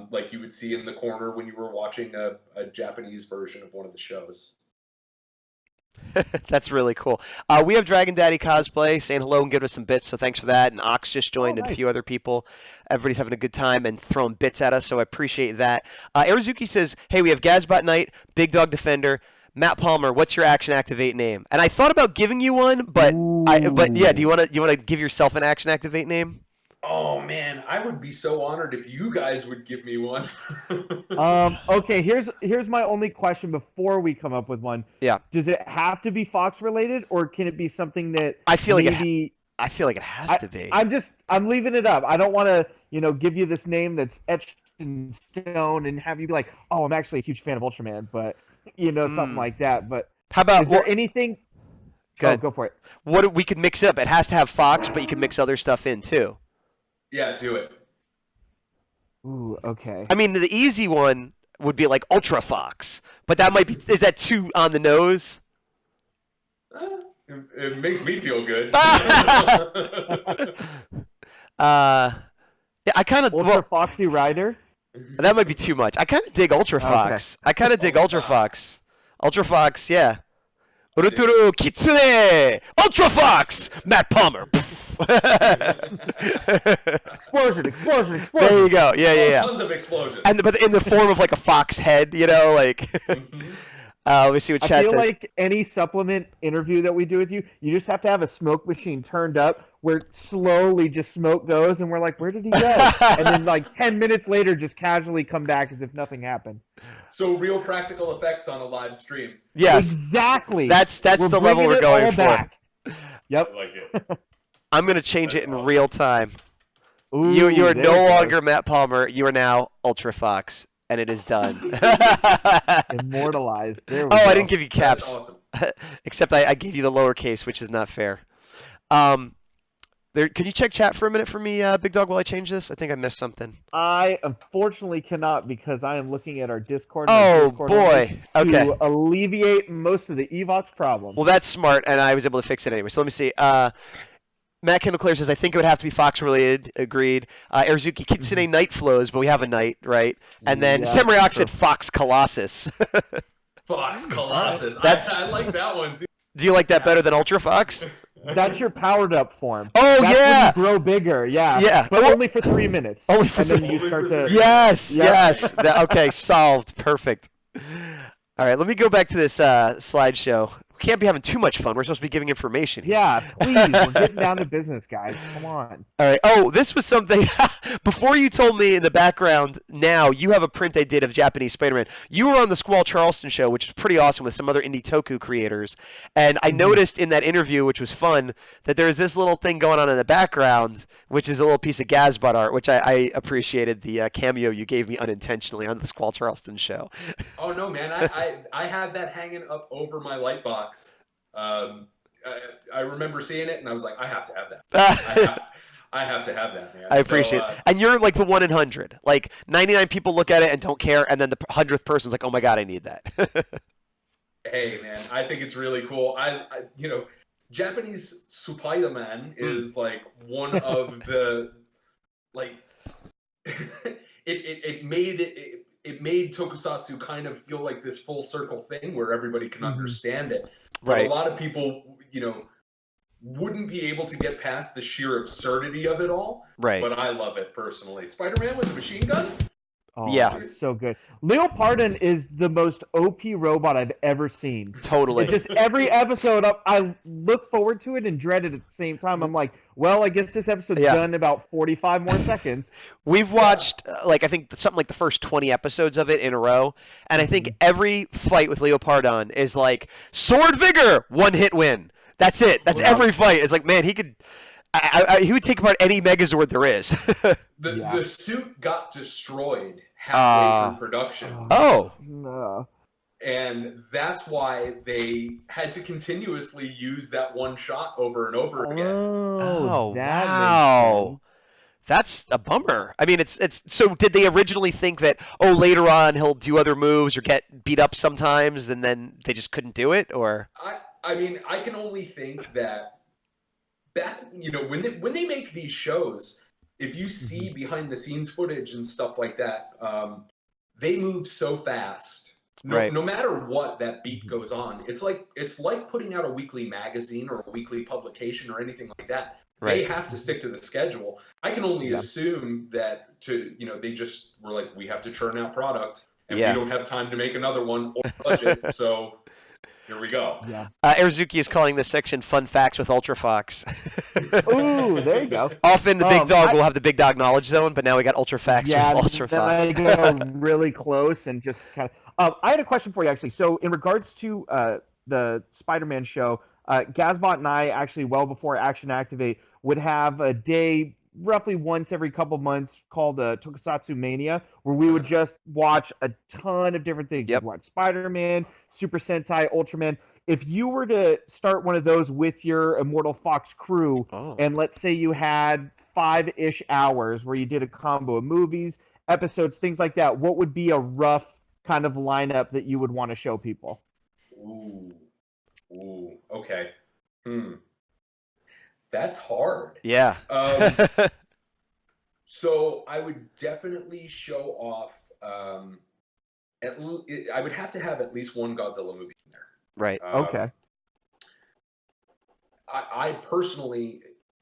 like you would see in the corner when you were watching a Japanese version of one of the shows. That's really cool. We have Dragon Daddy Cosplay saying hello and giving us some bits, so thanks for that. And Ox just joined, and a few other people. Everybody's having a good time and throwing bits at us, so I appreciate that. Arizuki says, hey, we have Gazbot Knight, Bigdawg Defender, Matt Palmer, what's your Action Activate name? And I thought about giving you one, but yeah, do you want to give yourself an Action Activate name? Oh man, I would be so honored if you guys would give me one. Okay, here's my only question before we come up with one. Yeah. Does it have to be Fox related, or can it be something that I feel maybe... like it has to be. I'm leaving it up. I don't want to, give you this name that's etched in stone and have you be like, oh, I'm actually a huge fan of Ultraman, but something like that. But how about is there anything? Good. Oh, go for it. What we could mix it up? It has to have Fox, but you can mix other stuff in too. Yeah, do it. Ooh, okay. I mean, the easy one would be like Ultra Fox, but that might be. Is that too on the nose? It makes me feel good. Yeah, I kind of Ultra Foxy Rider. That might be too much. I kind of dig Ultra Fox. Okay. I kind of dig Ultra Fox. Ultra Fox, yeah. Uruturu Kitsune! Ultra Fox! Matt Palmer. Explosion. There you go. Yeah. Tons of explosions. But in the form of like a fox head, like. Let me see what chat says. I feel like any supplement interview that we do with you, you just have to have a smoke machine turned up where slowly just smoke goes, and we're like, where did he go? And then like 10 minutes later, just casually come back as if nothing happened. So real practical effects on a live stream. Yes. Exactly. That's the level we're going for. Back. Yep. I like it. I'm going to change it in awesome. Real time. Ooh, You are no longer Matt Palmer. You are now Ultra Fox. And it is done. Immortalized. There we go. I didn't give you caps. That's awesome. Except I gave you the lowercase, which is not fair. Can you check chat for a minute for me, Bigdawg, while I change this? I think I missed something. I unfortunately cannot because I am looking at our Discord. Boy. Okay. To alleviate most of the Evox problems. Well, that's smart, and I was able to fix it anyway. So let me see. Matt Kendall Clare says, I think it would have to be Fox-related. Agreed. Arizuki, Kitsune Knight flows, but we have a Knight, right? And then Samurai Ox said Fox Colossus. Fox Colossus. I like that one, too. Do you like that better than Ultra Fox? That's your powered up form. Oh, That's yeah. when you grow bigger, yeah. But only for 3 minutes. Only for 3 minutes. And then you start to... Yes. Okay, solved. Perfect. All right, let me go back to this slideshow. We can't be having too much fun. We're supposed to be giving information. Yeah, please. We're getting down to business, guys. Come on. All right. Oh, this was something. Before you told me in the background, now you have a print I did of Japanese Spider-Man. You were on the Squall Charleston show, which is pretty awesome with some other indie toku creators. And I noticed in that interview, which was fun, that there was this little thing going on in the background, which is a little piece of Gazbot art, which I appreciated the cameo you gave me unintentionally on the Squall Charleston show. Oh, no, man. I had that hanging up over my light box. I remember seeing it, and I was like, I have to have that. I have to have that, man. I appreciate it. And you're like the 1 in 100. Like 99 people look at it and don't care, and then the 100th person's like, oh my god, I need that. Hey, man, I think it's really cool. Japanese Spider-Man is like one of the like it made tokusatsu kind of feel like this full circle thing where everybody can understand it. But Right. a lot of people, wouldn't be able to get past the sheer absurdity of it all. Right. But I love it personally. Spider-Man with a machine gun? Oh, Yeah. it's so good. Leo Pardon is the most OP robot I've ever seen. Totally. It's just every episode, I look forward to it and dread it at the same time. I'm like, well, I guess this episode's done in about 45 more seconds. We've watched, I think something like the first 20 episodes of it in a row, and I think every fight with Leo Pardon is like, sword vigor, 1-hit win. That's it. That's every fight. It's like, man, he could... he would take apart any Megazord there is. The suit got destroyed halfway through production. Oh. No. And that's why they had to continuously use that one shot over and over again. Oh, that wow. makes sense. That's a bummer. I mean, it's so did they originally think that, later on he'll do other moves or get beat up sometimes, and then they just couldn't do it? Or I mean, I can only think that when they make these shows, if you see behind the scenes footage and stuff like that, they move so fast. No matter what that beat goes on, it's like putting out a weekly magazine or a weekly publication or anything like that. Right. They have to stick to the schedule. I can only assume that they just were like, we have to churn out product, and we don't have time to make another one or budget, so. Here we go. Yeah. Erzuki is calling this section "Fun Facts with Ultra Fox." Ooh, there you go. Often the Bigdawg will have the Bigdawg knowledge zone, but now we got Ultra Facts with Ultra Fox. I go really close and just kind of. I had a question for you actually. So in regards to the Spider-Man show, Gazbot Knight actually well before Action Activate would have a day roughly once every couple months called Tokusatsu Mania, where we would just watch a ton of different things. Yep. We'd watch Spider-Man, Super Sentai, Ultraman. If you were to start one of those with your Immortal Fox crew, and let's say you had 5-ish hours where you did a combo of movies, episodes, things like that, what would be a rough kind of lineup that you would want to show people? Ooh, okay. That's hard. Yeah. So I would definitely show off. I would have to have at least one Godzilla movie in there. Right. Okay. I personally,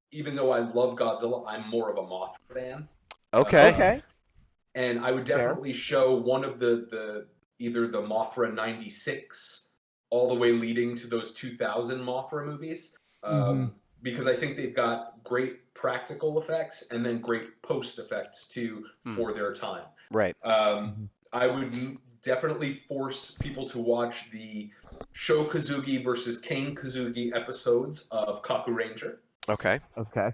even though I love Godzilla, I'm more of a Mothra fan. Okay. Okay. And I would definitely show one of the either the Mothra 96 all the way leading to those 2000 Mothra movies. Because I think they've got great practical effects and then great post effects too for their time. Right. I would definitely force people to watch the Sho Kazugi versus Kane Kazugi episodes of Kaku Ranger. Okay. Okay.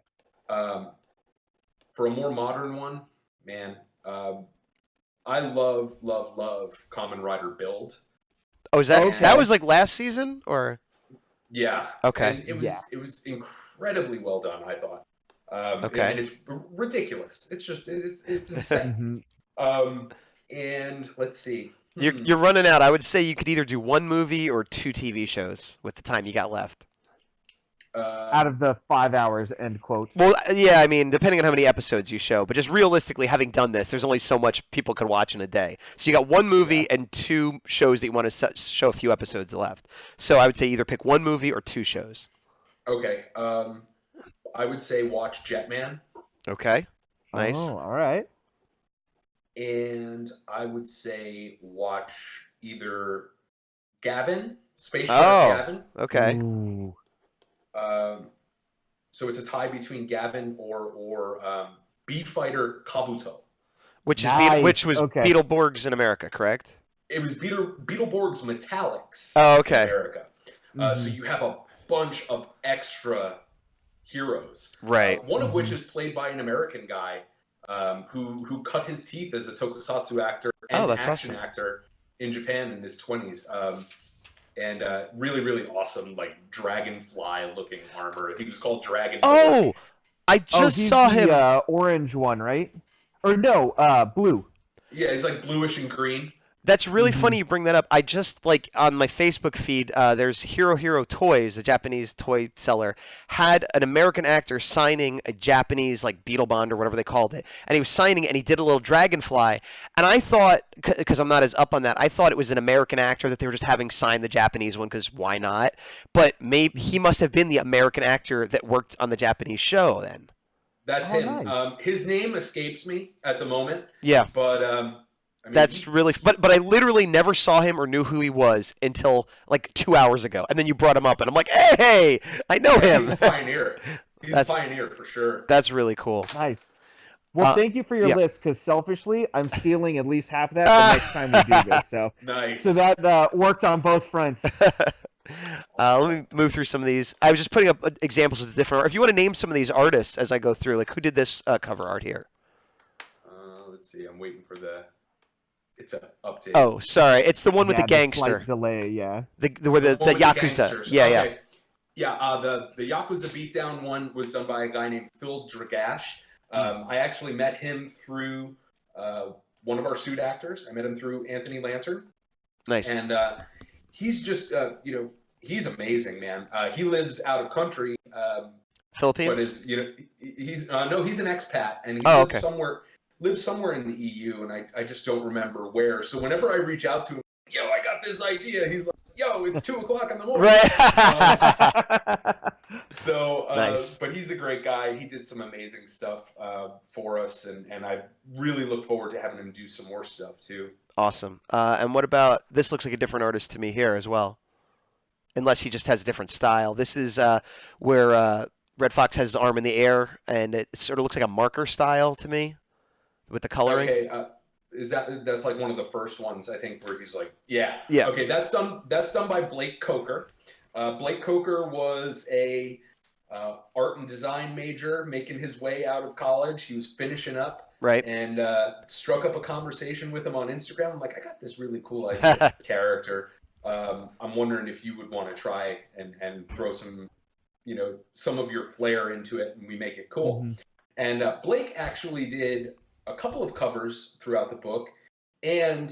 For a more modern one, man, I love Kamen Rider Build. Oh, is that that was like last season or? Yeah. Okay. And it was incredibly well done, I thought. Okay. And it's ridiculous. It's just it's insane. And let's see. You're running out. I would say you could either do one movie or 2 TV shows with the time you got left. Out of the 5 hours, end quote. Well, yeah, I mean, depending on how many episodes you show, but just realistically, having done this, there's only so much people could watch in a day. So you got one movie and 2 shows that you want to show a few episodes left. So I would say either pick one movie or 2 shows. Okay. I would say watch Jetman. Okay. Nice. Oh, all right. And I would say watch either Gavin, Space Shuttle Gavin. Okay. Ooh. So it's a tie between Gavin or B-Fighter Kabuto. Which is Nice. which was Okay. Beetleborgs in America, correct? It was Beetleborgs Metallics Oh, okay. in America. So you have a bunch of extra heroes. Right. One of which is played by an American guy who cut his teeth as a tokusatsu actor and that's action awesome. actor in Japan in his 20s. And really, really awesome, like dragonfly-looking armor. He was called Dragon. Oh, I Oh, just he's saw the him. orange one, right? Or no, blue. Yeah, he's like bluish and green. That's really Mhm. funny you bring that up. I just like on my Facebook feed, there's Hero Hero Toys, the Japanese toy seller, had an American actor signing a Japanese like beetle bond or whatever they called it, and he was signing it, and he did a little dragonfly, and I thought, because I'm not as up on that, I thought it was an American actor that they were just having sign the Japanese one because why not? But maybe he must have been the American actor that worked on the Japanese show then. That's Oh, him. nice. His name escapes me at the moment, Yeah. but I mean, That's really, but I literally never saw him or knew who he was until like 2 hours ago, and then you brought him up, and I'm like, hey, I know him. he's a pioneer. He's That's- a pioneer for sure. That's really cool. Nice. Well, thank you for your yeah. list, because selfishly, I'm stealing at least half of that the next time we do this. So, Nice. so that worked on both fronts. Let me move through some of these. I was just putting up examples of the different. If you want to name some of these artists as I go through, like who did this cover art here? Let's see. I'm waiting for the. It's an update. Oh, sorry, it's the one with Yeah, the gangster. slight delay, yeah. The one with Yakuza. gangsters. Yeah, Okay. Yeah. The Yakuza Beatdown one was done by a guy named Phil Dragash. I actually met him through one of our suit actors. I met him through Anthony Lantern. Nice. And he's just, he's amazing, man. He lives out of country. Philippines. But he's no, he's an expat, and he lives somewhere in the EU, and I just don't remember where. So whenever I reach out to him, yo, I got this idea. He's like, yo, it's 2:00 in the morning. Right. Nice. But he's a great guy. He did some amazing stuff for us, and I really look forward to having him do some more stuff too. Awesome. And what about this? Looks like a different artist to me here as well, unless he just has a different style. This is where Red Fox has his arm in the air, and it sort of looks like a marker style to me with the coloring. Okay. That's like one of the first ones, I think, where he's like, yeah. Okay, that's done by Blake Coker. Blake Coker was a art and design major making his way out of college. He was finishing up. Right. And struck up a conversation with him on Instagram. I'm like, I got this really cool idea for this character. I'm wondering if you would want to try and throw some, some of your flair into it, and we make it cool. Mm-hmm. And Blake actually did a couple of covers throughout the book, and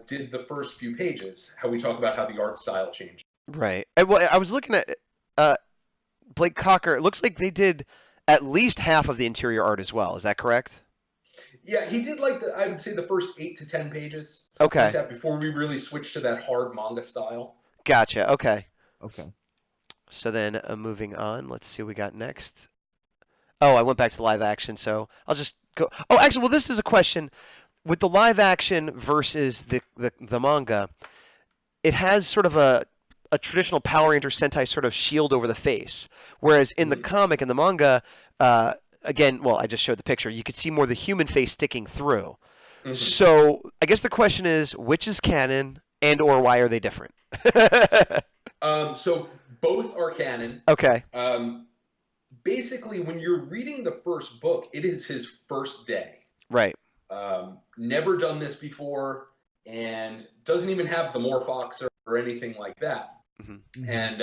did the first few pages, how we talk about how the art style changed. Right. Well, I was looking at Blake Cocker. It looks like they did at least half of the interior art as well. Is that correct? Yeah, he did I would say the first 8 to 10 pages. Okay. Like that, before we really switched to that hard manga style. Gotcha. Okay. Okay. So then moving on, let's see what we got next. Oh, I went back to the live action, so I'll just go. Oh, actually, well, this is a question. With the live action versus the manga, it has sort of a traditional Power Ranger Sentai sort of shield over the face, whereas in the comic and the manga, again, well, I just showed the picture. You could see more the human face sticking through. Mm-hmm. So I guess the question is, which is canon, and or why are they different? So both are canon. Okay. Basically, when you're reading the first book, it is his first day. Right. Never done this before, and doesn't even have the Morphox or anything like that. Mm-hmm. And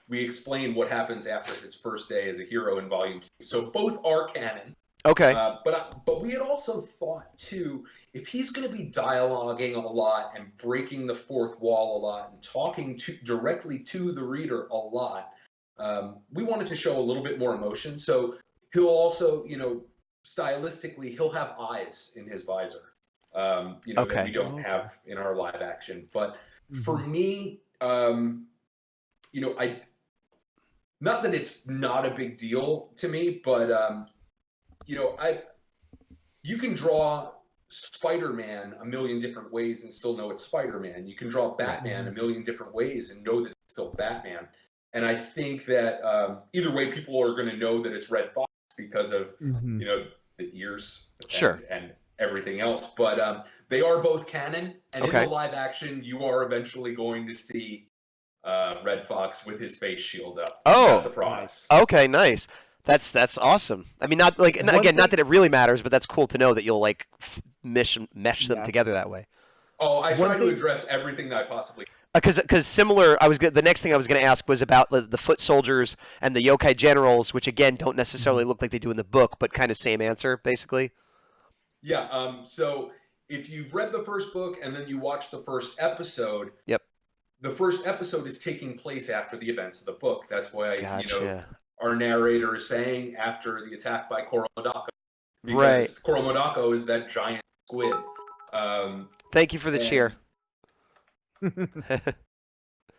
we explain what happens after his first day as a hero in Volume 2. So both are canon. Okay. But we had also thought, too, if he's going to be dialoguing a lot and breaking the fourth wall a lot and talking directly to the reader a lot, we wanted to show a little bit more emotion. So he'll also, stylistically, he'll have eyes in his visor, that we don't have in our live action. But for me, not that it's not a big deal to me, but you can draw Spider-Man a million different ways and still know it's Spider-Man. You can draw Batman a million different ways and know that it's still Batman. And I think that either way, people are going to know that it's Red Fox because of the ears and everything else. But they are both canon, and in the live action, you are eventually going to see Red Fox with his face shield up. Oh, that's a promise. Okay, nice. That's awesome. I mean, not that it really matters, but that's cool to know that you'll mesh them together that way. Oh, I try to address everything that I possibly can. Because similar, the next thing I was going to ask was about the foot soldiers and the yokai generals, which again don't necessarily look like they do in the book, but kind of same answer basically. Yeah. So if you've read the first book and then you watch the first episode, Yep. The first episode is taking place after the events of the book. That's why Gotcha. Our narrator is saying after the attack by Koromodako, because Right. Koromodako is that giant squid. Thank you for the cheer.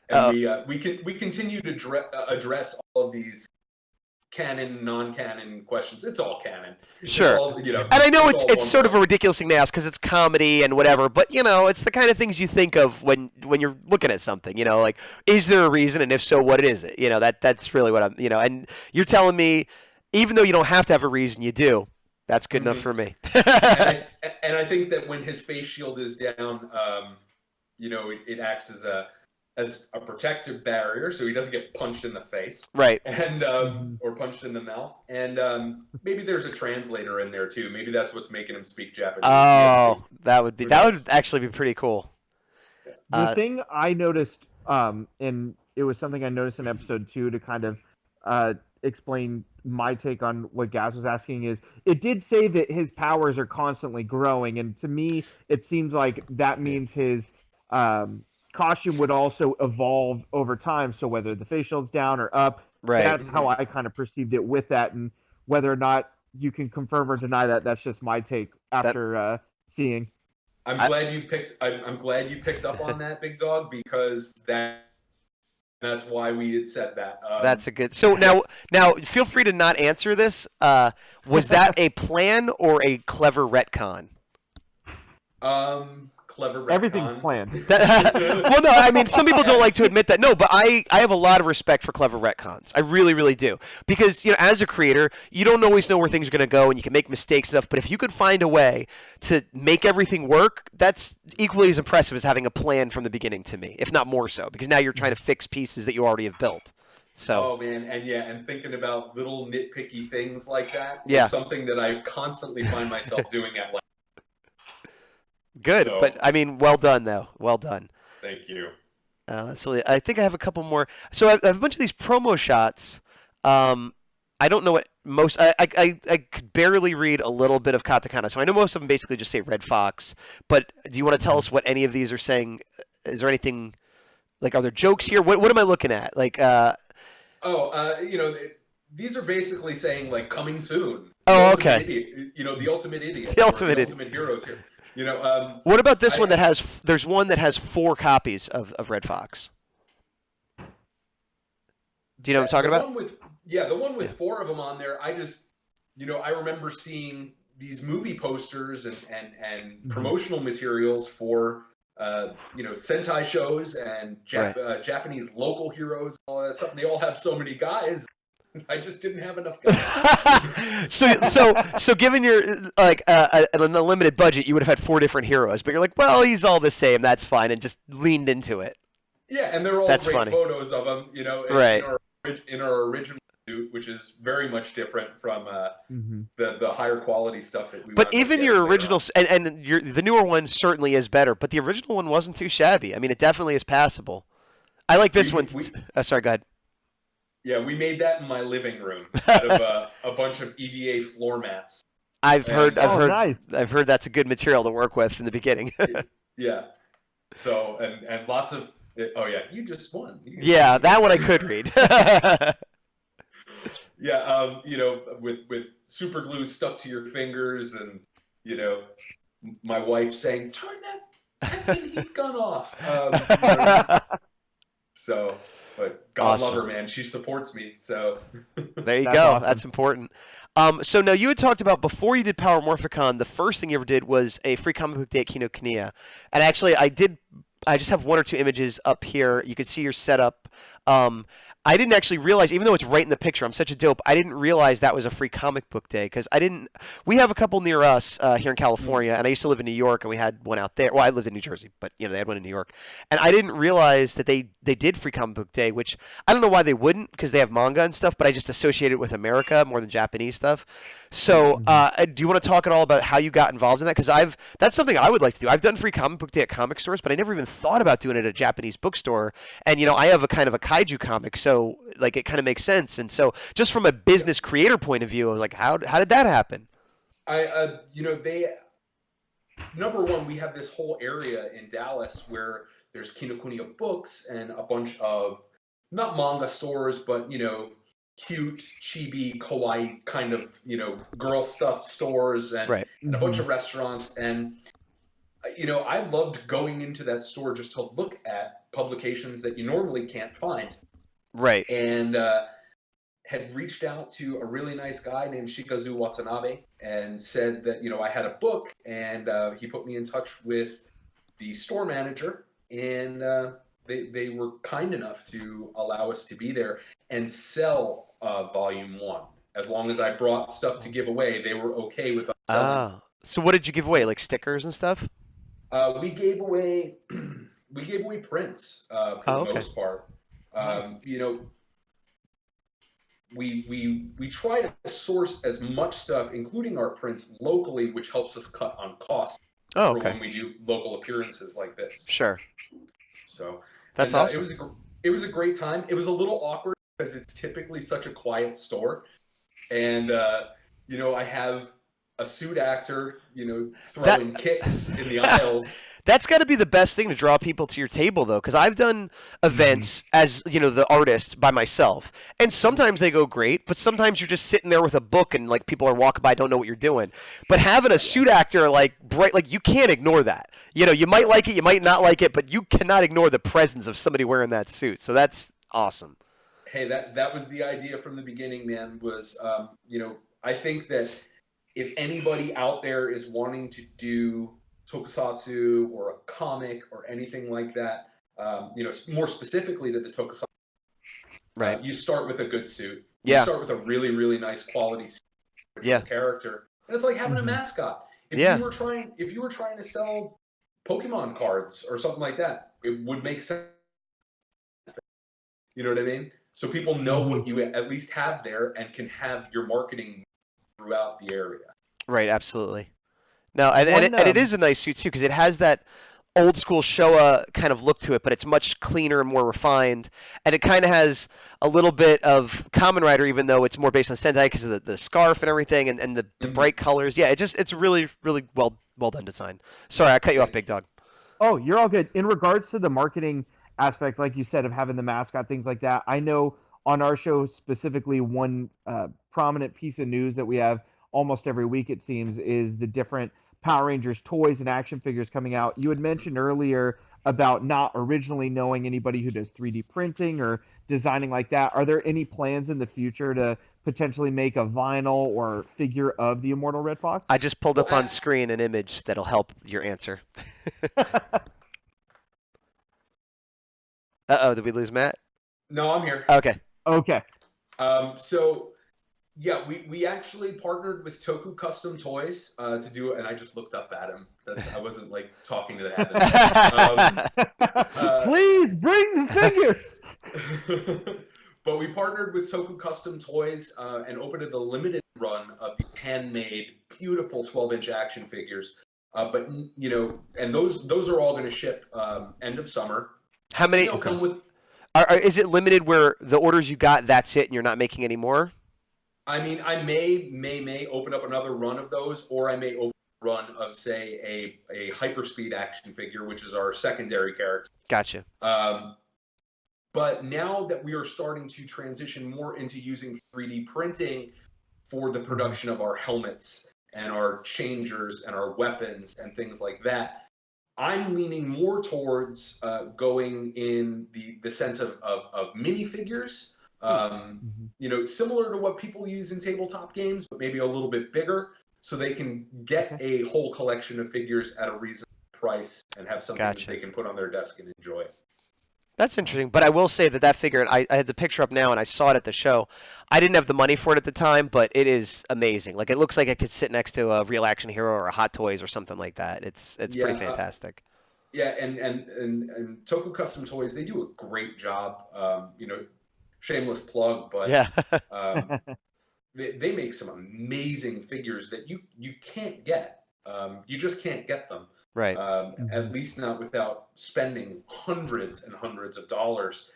And we continue to address all of these canon, non-canon questions. It's all canon. Sure. It's all, and I know it's sort of a ridiculous thing to ask because it's comedy and whatever, but it's the kind of things you think of when you're looking at something. Like, is there a reason, and if so, what is it? That's really what I'm. And you're telling me, even though you don't have to have a reason, you do. That's good enough for me. and I think that when his face shield is down, it acts as a protective barrier, so he doesn't get punched in the face, right? And or punched in the mouth. And maybe there's a translator in there too. Maybe that's what's making him speak Japanese. Oh, that would actually be pretty cool. The thing I noticed, and it was something I noticed in episode 2 to kind of explain my take on what Gaz was asking, is it did say that his powers are constantly growing, and to me, it seems like that means his costume would also evolve over time. So whether the face shield's down or up, that's how I kind of perceived it with that. And whether or not you can confirm or deny that, that's just my take after seeing. I'm glad you picked up on that, Bigdawg, because that's why we had said that. That's a good. So now feel free to not answer this. Was that a plan or a clever retcon? Clever retcon. Everything's planned. Well, no, I mean, some people don't like to admit that. No, but I have a lot of respect for clever retcons. I really, really do. Because, as a creator, you don't always know where things are going to go, and you can make mistakes and stuff. But if you could find a way to make everything work, that's equally as impressive as having a plan from the beginning to me, if not more so. Because now you're trying to fix pieces that you already have built. So. Oh man, and thinking about little nitpicky things like that is something that I constantly find myself doing at life. Good, but I mean, well done though. Well done. Thank you. So I think I have a couple more. So I have a bunch of these promo shots. I don't know what most. I could barely read a little bit of katakana, so I know most of them basically just say Red Fox. But do you want to tell us what any of these are saying? Is there anything like? Are there jokes here? What am I looking at? Like. These are basically saying like coming soon. Oh, okay. Idiot, the ultimate idiot. The ultimate heroes here. What about this one that has? There's one that has 4 copies of Red Fox. Do you know what I'm talking about? The one with 4 of them on there. I just, I remember seeing these movie posters and promotional materials for, Sentai shows and Japanese local heroes and all that stuff. And they all have so many guys. I just didn't have enough guys. so given your an unlimited budget, you would have had 4 different heroes, but you're like, well, he's all the same. That's fine, and just leaned into it. Yeah, and they're all great photos of them, in our original suit, which is very much different from the higher quality stuff that we. But even your original and the newer one certainly is better, but the original one wasn't too shabby. I mean, it definitely is passable. I like this one. Sorry, go ahead. Yeah, we made that in my living room out of a bunch of EVA floor mats. I've heard nice. I've heard that's a good material to work with in the beginning. Yeah. So and lots of you just won. That one I could read. With super glue stuck to your fingers, and my wife saying, "Turn that heat gun off." So. But God love her, man. She supports me. So there you go. Awesome. That's important. So now you had talked about before you did Power Morphicon, the first thing you ever did was a free comic book day at Kinokuniya. And actually, I just have 1 or 2 images up here. You can see your setup. I didn't actually realize, even though it's right in the picture, I'm such a dope, I didn't realize that was a free comic book day, because we have a couple near us here in California, and I used to live in New York, and we had one out there. Well, I lived in New Jersey, but they had one in New York. And I didn't realize that they did free comic book day, which I don't know why they wouldn't, because they have manga and stuff, but I just associate it with America more than Japanese stuff. So, do you want to talk at all about how you got involved in that? Because that's something I would like to do. I've done free comic book day at comic stores, but I never even thought about doing it at a Japanese bookstore. And I have a kind of a kaiju comic, so like it kind of makes sense. And so, just from a business creator point of view, I was like, how did that happen? They number one, we have this whole area in Dallas where there's Kinokuniya Books and a bunch of not manga stores, but cute, chibi, kawaii kind of girl stuff stores and, Right. and a bunch of restaurants. And I loved going into that store just to look at publications that you normally can't find. Right. And had reached out to a really nice guy named Shikazu Watanabe and said that I had a book, and he put me in touch with the store manager, and they were kind enough to allow us to be there and sell volume 1. As long as I brought stuff to give away, they were okay with us selling. So what did you give away? Like stickers and stuff? We gave away prints for the most part. We try to source as much stuff, including our prints, locally, which helps us cut on costs for when we do local appearances like this. Sure. So that's awesome. It was a great time. It was a little awkward because it's typically such a quiet store, and I have a suit actor, throwing kicks in the aisles. That's got to be the best thing to draw people to your table, though, because I've done events as the artist by myself, and sometimes they go great, but sometimes you're just sitting there with a book and like people are walking by, don't know what you're doing. But having a suit actor you can't ignore that. You might like it, you might not like it, but you cannot ignore the presence of somebody wearing that suit. So that's awesome. Hey, that was the idea from the beginning, man. Was I think that if anybody out there is wanting to do tokusatsu or a comic or anything like that, more specifically to the tokusatsu, right? You start with a good suit. You start with a really, really nice quality suit for your character, and it's like having a mascot. If you were trying to sell Pokemon cards or something like that, it would make sense. You know what I mean? So people know what you at least have there and can have your marketing throughout the area. Right, absolutely. No, and it is a nice suit too, because it has that old school Showa kind of look to it, but it's much cleaner and more refined, and it kind of has a little bit of Kamen Rider, even though it's more based on Sentai because of the scarf and everything, and the bright colors. Yeah, it's really really well done design. Sorry, I cut you off, Bigdawg. Oh, you're all good. In regards to the marketing aspect, like you said, of having the mascot, things like that, I know on our show specifically, one prominent piece of news that we have almost every week, it seems, is the different Power Rangers toys and action figures coming out. You had mentioned earlier about not originally knowing anybody who does 3D printing or designing like that. Are there any plans in the future to potentially make a vinyl or figure of the Immortal Red Fox? I just pulled up on screen an image that'll help your answer. Uh-oh, did we lose Matt? No, I'm here. Okay. So yeah, we actually partnered with Toku Custom Toys to do it, and I just looked up at him. I wasn't like talking to the heavens. Please bring the figures. But we partnered with Toku Custom Toys and opened a limited run of the handmade, beautiful 12-inch action figures. But and those are all going to ship end of summer. How many? Come with. Is it limited where the orders you got, that's it, and you're not making any more? I mean, I may open up another run of those, or I may open a run of, say, a hyperspeed action figure, which is our secondary character. Gotcha. But now that we are starting to transition more into using 3D printing for the production of our helmets and our changers and our weapons and things like that, I'm leaning more towards going in the sense of minifigures. Similar to what people use in tabletop games, but maybe a little bit bigger, so they can get a whole collection of figures at a reasonable price and have something that they can put on their desk and enjoy. That's interesting, but I will say that figure, and I had the picture up now, and I saw it at the show. I didn't have the money for it at the time, but it is amazing. Like, it looks like it could sit next to a Real Action Hero or a Hot Toys or something like that. It's pretty fantastic. And Toku Custom Toys, they do a great job. Shameless plug, but they make some amazing figures that you can't get. You just can't get them. Right. At least not without spending hundreds and hundreds of dollars.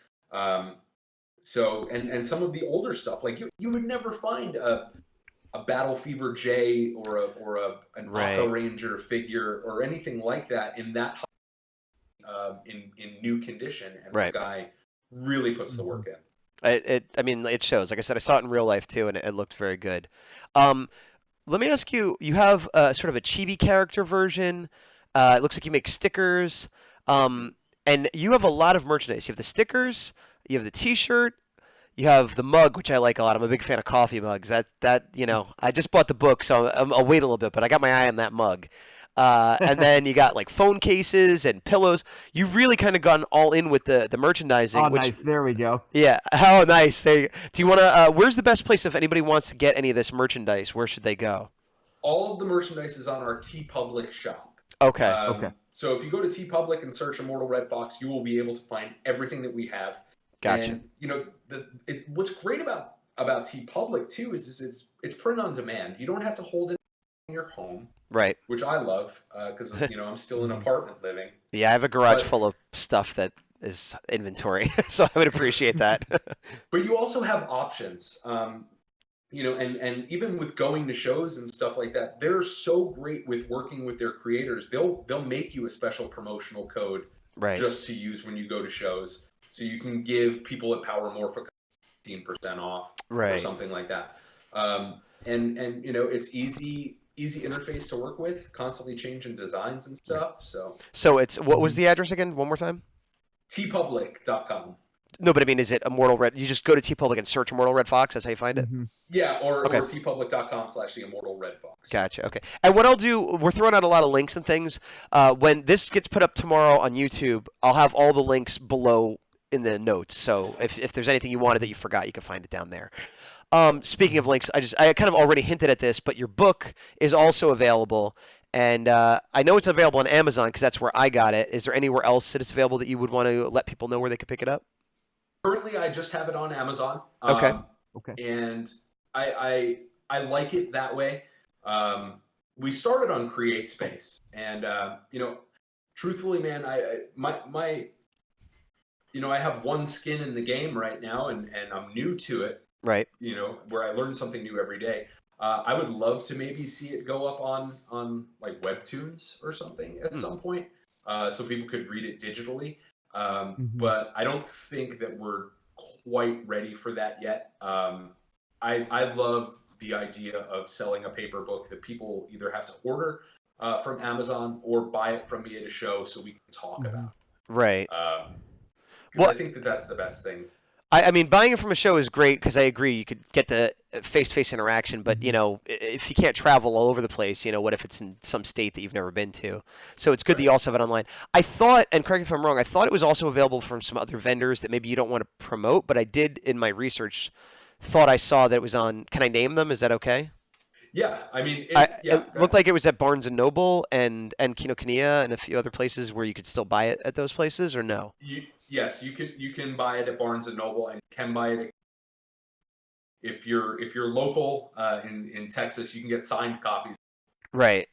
So and some of the older stuff, like you would never find a Battle Fever J or an Right. Aqua Ranger figure or anything like that in that in new condition. And Right. this guy really puts the work in. I mean, it shows. Like I said, I saw it in real life too, and it looked very good. Let me ask you, you have sort of a chibi character version. It looks like you make stickers. And you have a lot of merchandise. You have the stickers, you have the t-shirt, you have the mug, which I like a lot. I'm a big fan of coffee mugs. I just bought the book, so I'll wait a little bit, but I got my eye on that mug. And then you got like phone cases and pillows. You've really kind of gone all in with the merchandising. Oh, nice. There we go. Yeah. Oh, nice. Do you want to? Where's the best place if anybody wants to get any of this merchandise? Where should they go? All of the merchandise is on our TeePublic shop. Okay. Okay. So if you go to TeePublic and search Immortal Red Fox, you will be able to find everything that we have. Gotcha. And what's great about TeePublic too is it's print on demand. You don't have to hold it in your home. Right. Which I love because I'm still in apartment living. Yeah, I have a garage full of stuff that is inventory, so I would appreciate that. But you also have options. And even with going to shows and stuff like that, they're so great with working with their creators. They'll make you a special promotional code just to use when you go to shows, so you can give people at Power Morphic 15% off or something like that. And it's easy interface to work with, constantly changing designs and stuff. So it's what was the address again? One more time. TeePublic.com. No, but I mean, is it Immortal Red? You just go to TeePublic and search Immortal Red Fox. That's how you find it. Yeah, or TeePublic.com/the Immortal Red Fox. Gotcha. Okay. And what I'll do, we're throwing out a lot of links and things. When this gets put up tomorrow on YouTube, I'll have all the links below in the notes. So if there's anything you wanted that you forgot, you can find it down there. Speaking of links, I kind of already hinted at this, but your book is also available, and I know it's available on Amazon because that's where I got it. Is there anywhere else that it's available that you would want to let people know where they could pick it up? Currently, I just have it on Amazon. Okay. And I like it that way. We started on Create Space, and truthfully, man, I have one skin in the game right now, and I'm new to it. Right. Where I learn something new every day. I would love to maybe see it go up on like Webtoons or something at some point, so people could read it digitally. But I don't think that we're quite ready for that yet. I love the idea of selling a paper book that people either have to order from Amazon or buy it from me at a show so we can talk about. Right. Because I think that's the best thing. I mean, buying it from a show is great because I agree you could get the face-to-face interaction, but, if you can't travel all over the place, what if it's in some state that you've never been to? So it's good that you also have it online. I thought, and correct me if I'm wrong, I thought it was also available from some other vendors that maybe you don't want to promote, but I did, in my research, thought I saw that it was on. Can I name them? Is that okay? Yeah, I mean, it looked like it was at Barnes & Noble and Kinokuniya and a few other places where you could still buy it at those places, or no? Yes, you can buy it at Barnes & Noble, and you can buy it if you're local in Texas. You can get signed copies. Right,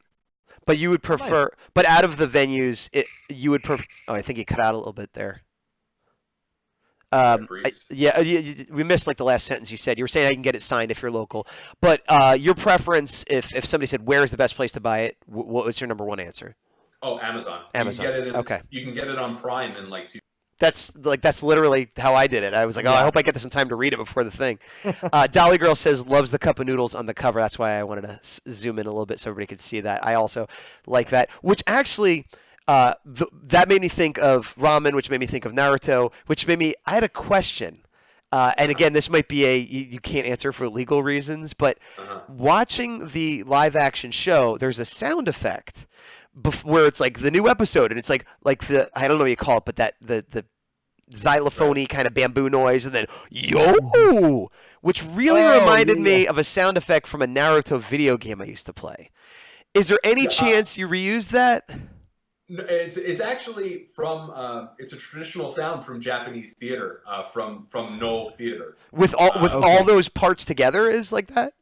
but you would prefer. But out of the venues, you would prefer. Oh, I think you cut out a little bit there. We missed like the last sentence you said. You were saying I can get it signed if you're local, but your preference, if somebody said where's the best place to buy it, what's your number one answer? Oh, Amazon. Amazon. You can get it okay. You can get it on Prime in like 2. That's literally how I did it. I was like, I hope I get this in time to read it before the thing. Dolly Girl says loves the cup of noodles on the cover. That's why I wanted to zoom in a little bit so everybody could see that. I also like that, which actually that made me think of ramen, which made me think of Naruto, which made me. I had a question, and again, this might be you can't answer for legal reasons, but watching the live action show, there's a sound effect where it's like the new episode, and it's like the I don't know what you call it, but that the xylophone-y kind of bamboo noise, and then yo, which really reminded me of a sound effect from a Naruto video game I used to play. Is there any chance you reused that? It's actually from it's a traditional sound from Japanese theater, from No theater. With all those parts together is like that?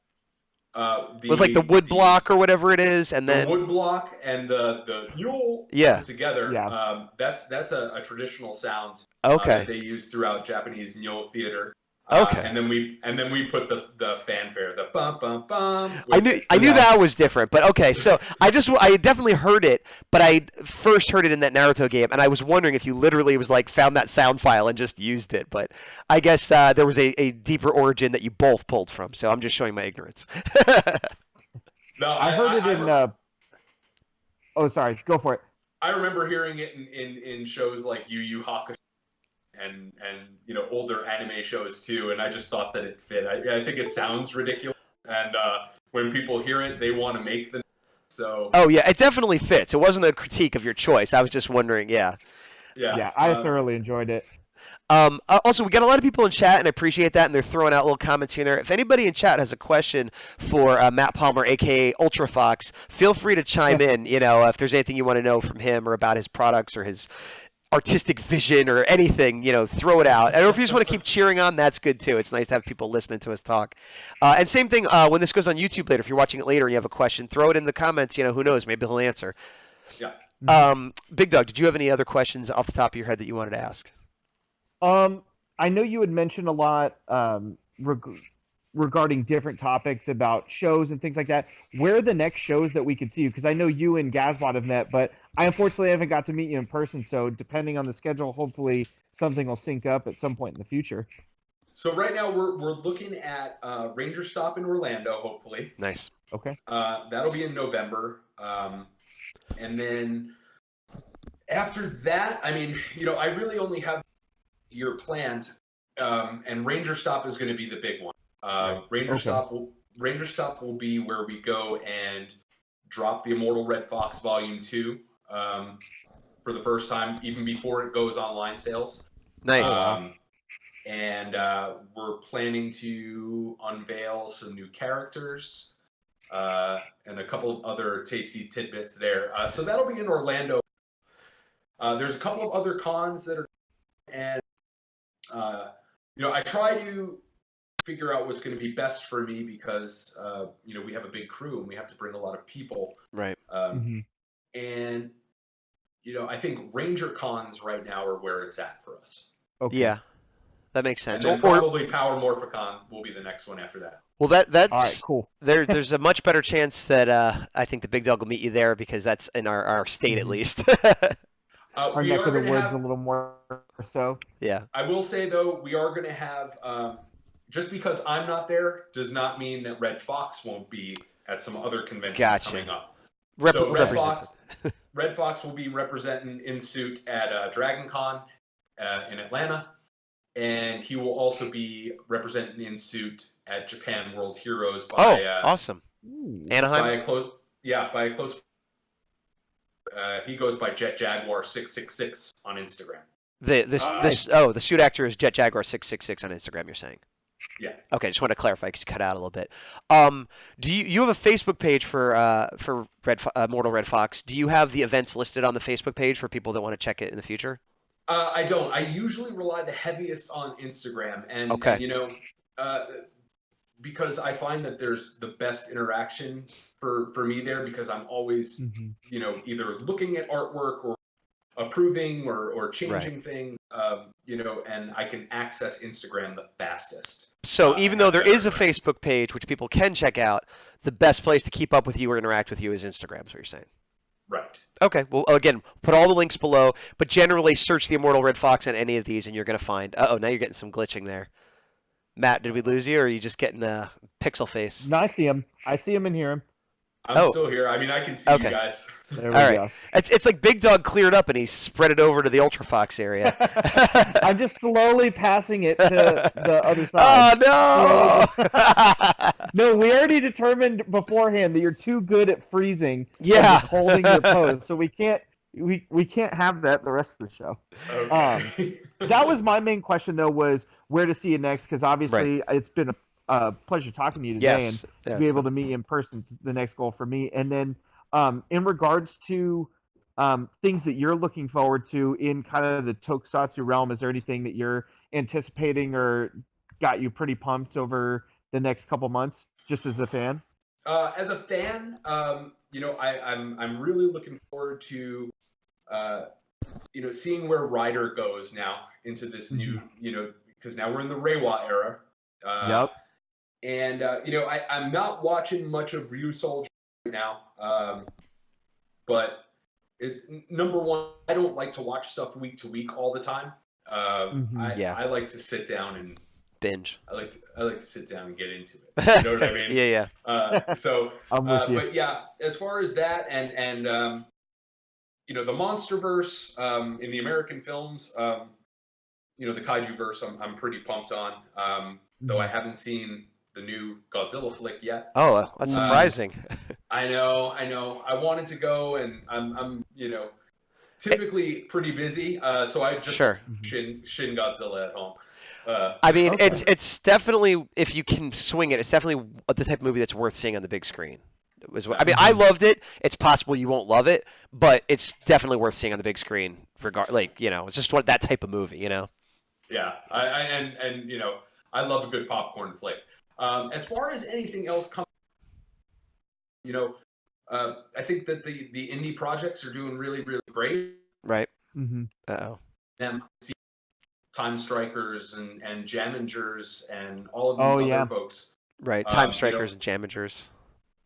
With like the wood block or whatever it is, and then the wood block and the mule put together. Yeah. That's a traditional sound Okay. that they use throughout Japanese Nyo theater. Okay. And then we put the fanfare, the bum bum bum. I knew that was different, but okay. So I definitely heard it, but I first heard it in that Naruto game, and I was wondering if you literally was like found that sound file and just used it. But I guess there was a deeper origin that you both pulled from. So I'm just showing my ignorance. No, I heard it in. Oh, sorry. Go for it. I remember hearing it in shows like Yu Yu Hakusho and older anime shows too, and I just thought that it fit. I think it sounds ridiculous, and when people hear it, they want to make the. So. Oh yeah, it definitely fits. It wasn't a critique of your choice. I was just wondering. Yeah. Yeah. I thoroughly enjoyed it. Also, we got a lot of people in chat, and I appreciate that, and they're throwing out little comments here and there. If anybody in chat has a question for Matt Palmer, a.k.a. Ultra Fox, feel free to chime in, if there's anything you want to know from him or about his products or his artistic vision or anything, throw it out. And if you just want to keep cheering on, that's good too. It's nice to have people listening to us talk. And same thing when this goes on YouTube later. If you're watching it later and you have a question, throw it in the comments. Who knows? Maybe he'll answer. Yeah. Bigdawg, did you have any other questions off the top of your head that you wanted to ask? I know you had mentioned a lot regarding different topics about shows and things like that. Where are the next shows that we could see you? Because I know you and Gazbot have met, but I unfortunately haven't got to meet you in person. So depending on the schedule, hopefully something will sync up at some point in the future. So right now we're looking at Ranger Stop in Orlando, hopefully. Nice. Okay. That'll be in November, and then after that, I really only have year planned, and Ranger Stop is going to be the big one. Ranger Stop will be where we go and drop the Immortal Red Fox Volume 2 for the first time, even before it goes online sales. Nice. And we're planning to unveil some new characters and a couple of other tasty tidbits there. So that'll be in Orlando. There's a couple of other cons that are, and I try to figure out what's going to be best for me because we have a big crew and we have to bring a lot of people. Right. And I think Ranger cons right now are where it's at for us. Okay. Yeah, that makes sense. And then probably Power Morphicon will be the next one after that. Well, that's all right. Cool. There's a much better chance that I think the Bigdawg will meet you there because that's in our state at least. Our neck of the woods a little more so. Yeah. I will say though, we are going to have just because I'm not there does not mean that Red Fox won't be at some other conventions coming up. So Red Fox will be representing in suit at Dragon Con in Atlanta, and he will also be representing in suit at Japan World Heroes by awesome. Anaheim. By a close. He goes by Jet Jaguar 666 on Instagram. The suit actor is Jet Jaguar 666 on Instagram. You're saying? Yeah. Okay, just want to clarify because you cut out a little bit. Do you have a Facebook page for Immortal Red Fox? Do you have the events listed on the Facebook page for people that want to check it in the future? I don't. I usually rely the heaviest on Instagram, and because I find that there's the best interaction for me there because I'm always either looking at artwork or approving or changing things, and I can access Instagram the fastest. So even though there is a Facebook page which people can check out, the best place to keep up with you or interact with you is Instagram, is what you're saying. Right. Okay. Well, again, put all the links below, but generally search the Immortal Red Fox on any of these, and you're going to find. Now you're getting some glitching there. Matt, did we lose you, or are you just getting a pixel face? No, I see him. I see him and hear him. I'm still here. I mean, I can see you guys. There we go. It's like Bigdawg cleared up and he spread it over to the Ultra Fox area. I'm just slowly passing it to the other side. Oh, no! No, we already determined beforehand that you're too good at freezing. Yeah. And just holding your pose, so we can't have that the rest of the show. Okay. That was my main question, though, was where to see you next, because obviously it's been a pleasure talking to you today, and to be able to meet you in person is the next goal for me. And then in regards to things that you're looking forward to in kind of the tokusatsu realm. Is there anything that you're anticipating or got you pretty pumped over the next couple months, just as a fan? As a fan, I'm really looking forward to seeing where Rider goes now into this new, because now we're in the Reiwa era. Yep. And I'm not watching much of Ryu Soldier right now, but it's number one. I don't like to watch stuff week to week all the time. I like to sit down and binge. I like to sit down and get into it. You know what I mean? Yeah. I'm with you. But yeah, as far as that and the MonsterVerse in the American films, the Kaiju verse, I'm pretty pumped on. Though I haven't seen the new Godzilla flick yet. Oh, that's surprising. I know. I wanted to go, and I'm typically pretty busy, so I just Shin Godzilla at home. I mean, it's definitely, if you can swing it, it's definitely the type of movie that's worth seeing on the big screen. I loved it. It's possible you won't love it, but it's definitely worth seeing on the big screen. It's just that type of movie, Yeah, I love a good popcorn flick. As far as anything else coming, I think that the indie projects are doing really, really great. Right. Mm-hmm. Uh-oh. And Time Strikers and Jamingers and all of these other folks. Right. Time Strikers and Jamingers.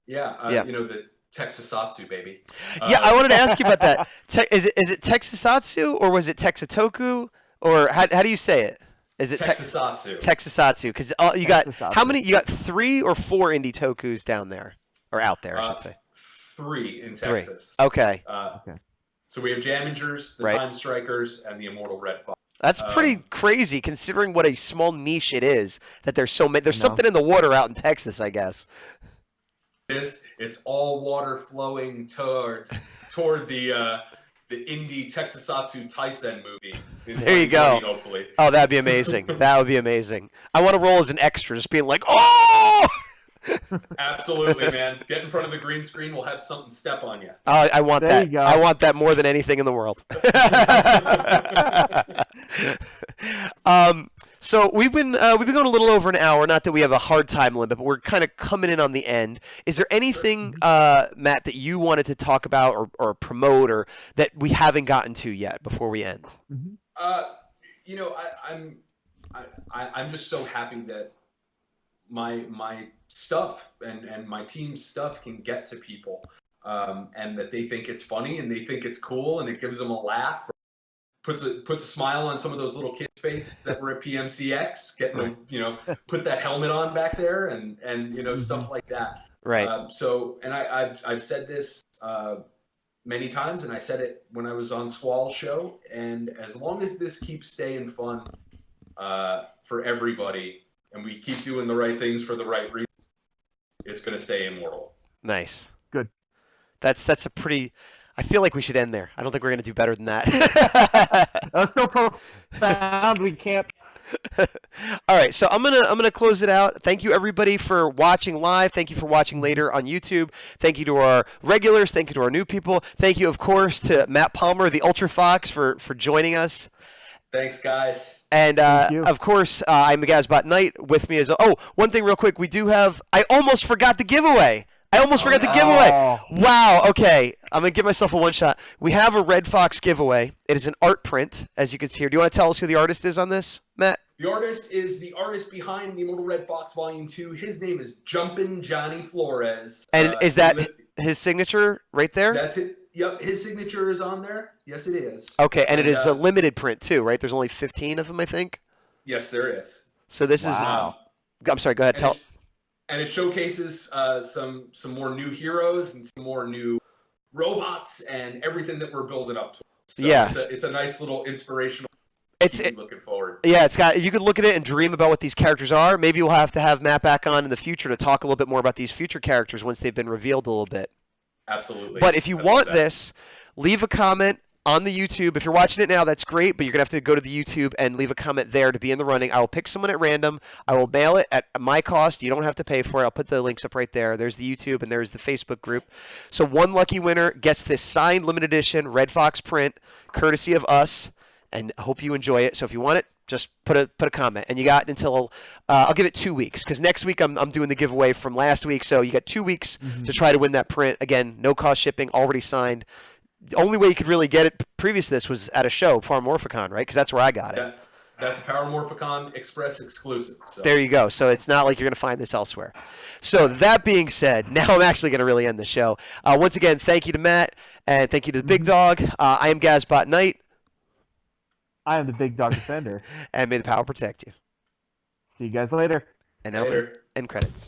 Yeah. The Texasatsu, baby. I wanted to ask you about that. Is it Texasatsu or was it Texatoku, or how do you say it? Is it Texasatsu? Texasatsu, because you got how many? You got 3 or 4 indie tokus down there, or out there, I should say. 3 in Texas. 3. Okay. So we have Jamingers, the Time Strikers, and the Immortal Red Fox. That's pretty crazy, considering what a small niche it is. That there's so many. There's something in the water out in Texas, I guess. It's all water flowing toward the indie Texasatsu Taisen movie. There you go. Hopefully. Oh, that'd be amazing. That would be amazing. I want to roll as an extra, just being like, oh! Absolutely, man. Get in front of the green screen. We'll have something step on you. I want there that. You go. I want that more than anything in the world. So we've been going a little over an hour. Not that we have a hard time limit, but we're kind of coming in on the end. Is there anything, Matt, that you wanted to talk about or promote, or that we haven't gotten to yet before we end? I'm just so happy that my stuff and my team's stuff can get to people, and that they think it's funny and they think it's cool and it gives them a laugh. Puts a smile on some of those little kids' faces that were at PMCX, getting them, put that helmet on back there and stuff like that. Right. I've said this many times, and I said it when I was on Squall's show. And as long as this keeps staying fun for everybody, and we keep doing the right things for the right reason, it's going to stay immortal. Nice. Good. That's a pretty. I feel like we should end there. I don't think we're going to do better than that. That's so profound. We can't. All right, so I'm gonna close it out. Thank you everybody for watching live. Thank you for watching later on YouTube. Thank you to our regulars. Thank you to our new people. Thank you, of course, to Matt Palmer, the Ultra Fox, for joining us. Thanks, guys. And of course, I'm the Gazbot Knight. With me is one thing real quick. We do have. I almost forgot the giveaway. The giveaway. Wow. Okay. I'm going to give myself a one shot. We have a Red Fox giveaway. It is an art print, as you can see here. Do you want to tell us who the artist is on this, Matt? The artist is the artist behind the Immortal Red Fox Volume 2. His name is Jumpin' Johnny Flores. And is that his signature right there? That's it. Yep. His signature is on there. Yes, it is. Okay. And it is a limited print, too, right? There's only 15 of them, I think. Yes, there is. So this is. I'm sorry. Go ahead. And it showcases some more new heroes and some more new robots and everything that we're building up to. So it's a nice little inspirational. Looking forward. Yeah, it's got. You could look at it and dream about what these characters are. Maybe we'll have to have Matt back on in the future to talk a little bit more about these future characters once they've been revealed a little bit. Absolutely. But if you want this, leave a comment on the YouTube. If you're watching it now, that's great, but you're going to have to go to the YouTube and leave a comment there to be in the running. I will pick someone at random. I will mail it at my cost. You don't have to pay for it. I'll put the links up right there. There's the YouTube and there's the Facebook group. So one lucky winner gets this signed limited edition Red Fox print, courtesy of us, and I hope you enjoy it. So if you want it, just put a comment. And you got until I'll give it 2 weeks, because next week I'm doing the giveaway from last week. So you got 2 weeks to try to win that print. Again, no cost shipping, already signed. The only way you could really get it previous to this was at a show, Paramorphicon, right? Because that's where I got it. That's a Paramorphicon Express exclusive. So. There you go. So it's not like you're going to find this elsewhere. So that being said, now I'm actually going to really end the show. Once again, thank you to Matt, and thank you to the Big Dog. I am Gazbot Knight. I am the big Dawg Defender. And may the power protect you. See you guys later. And now, end credits.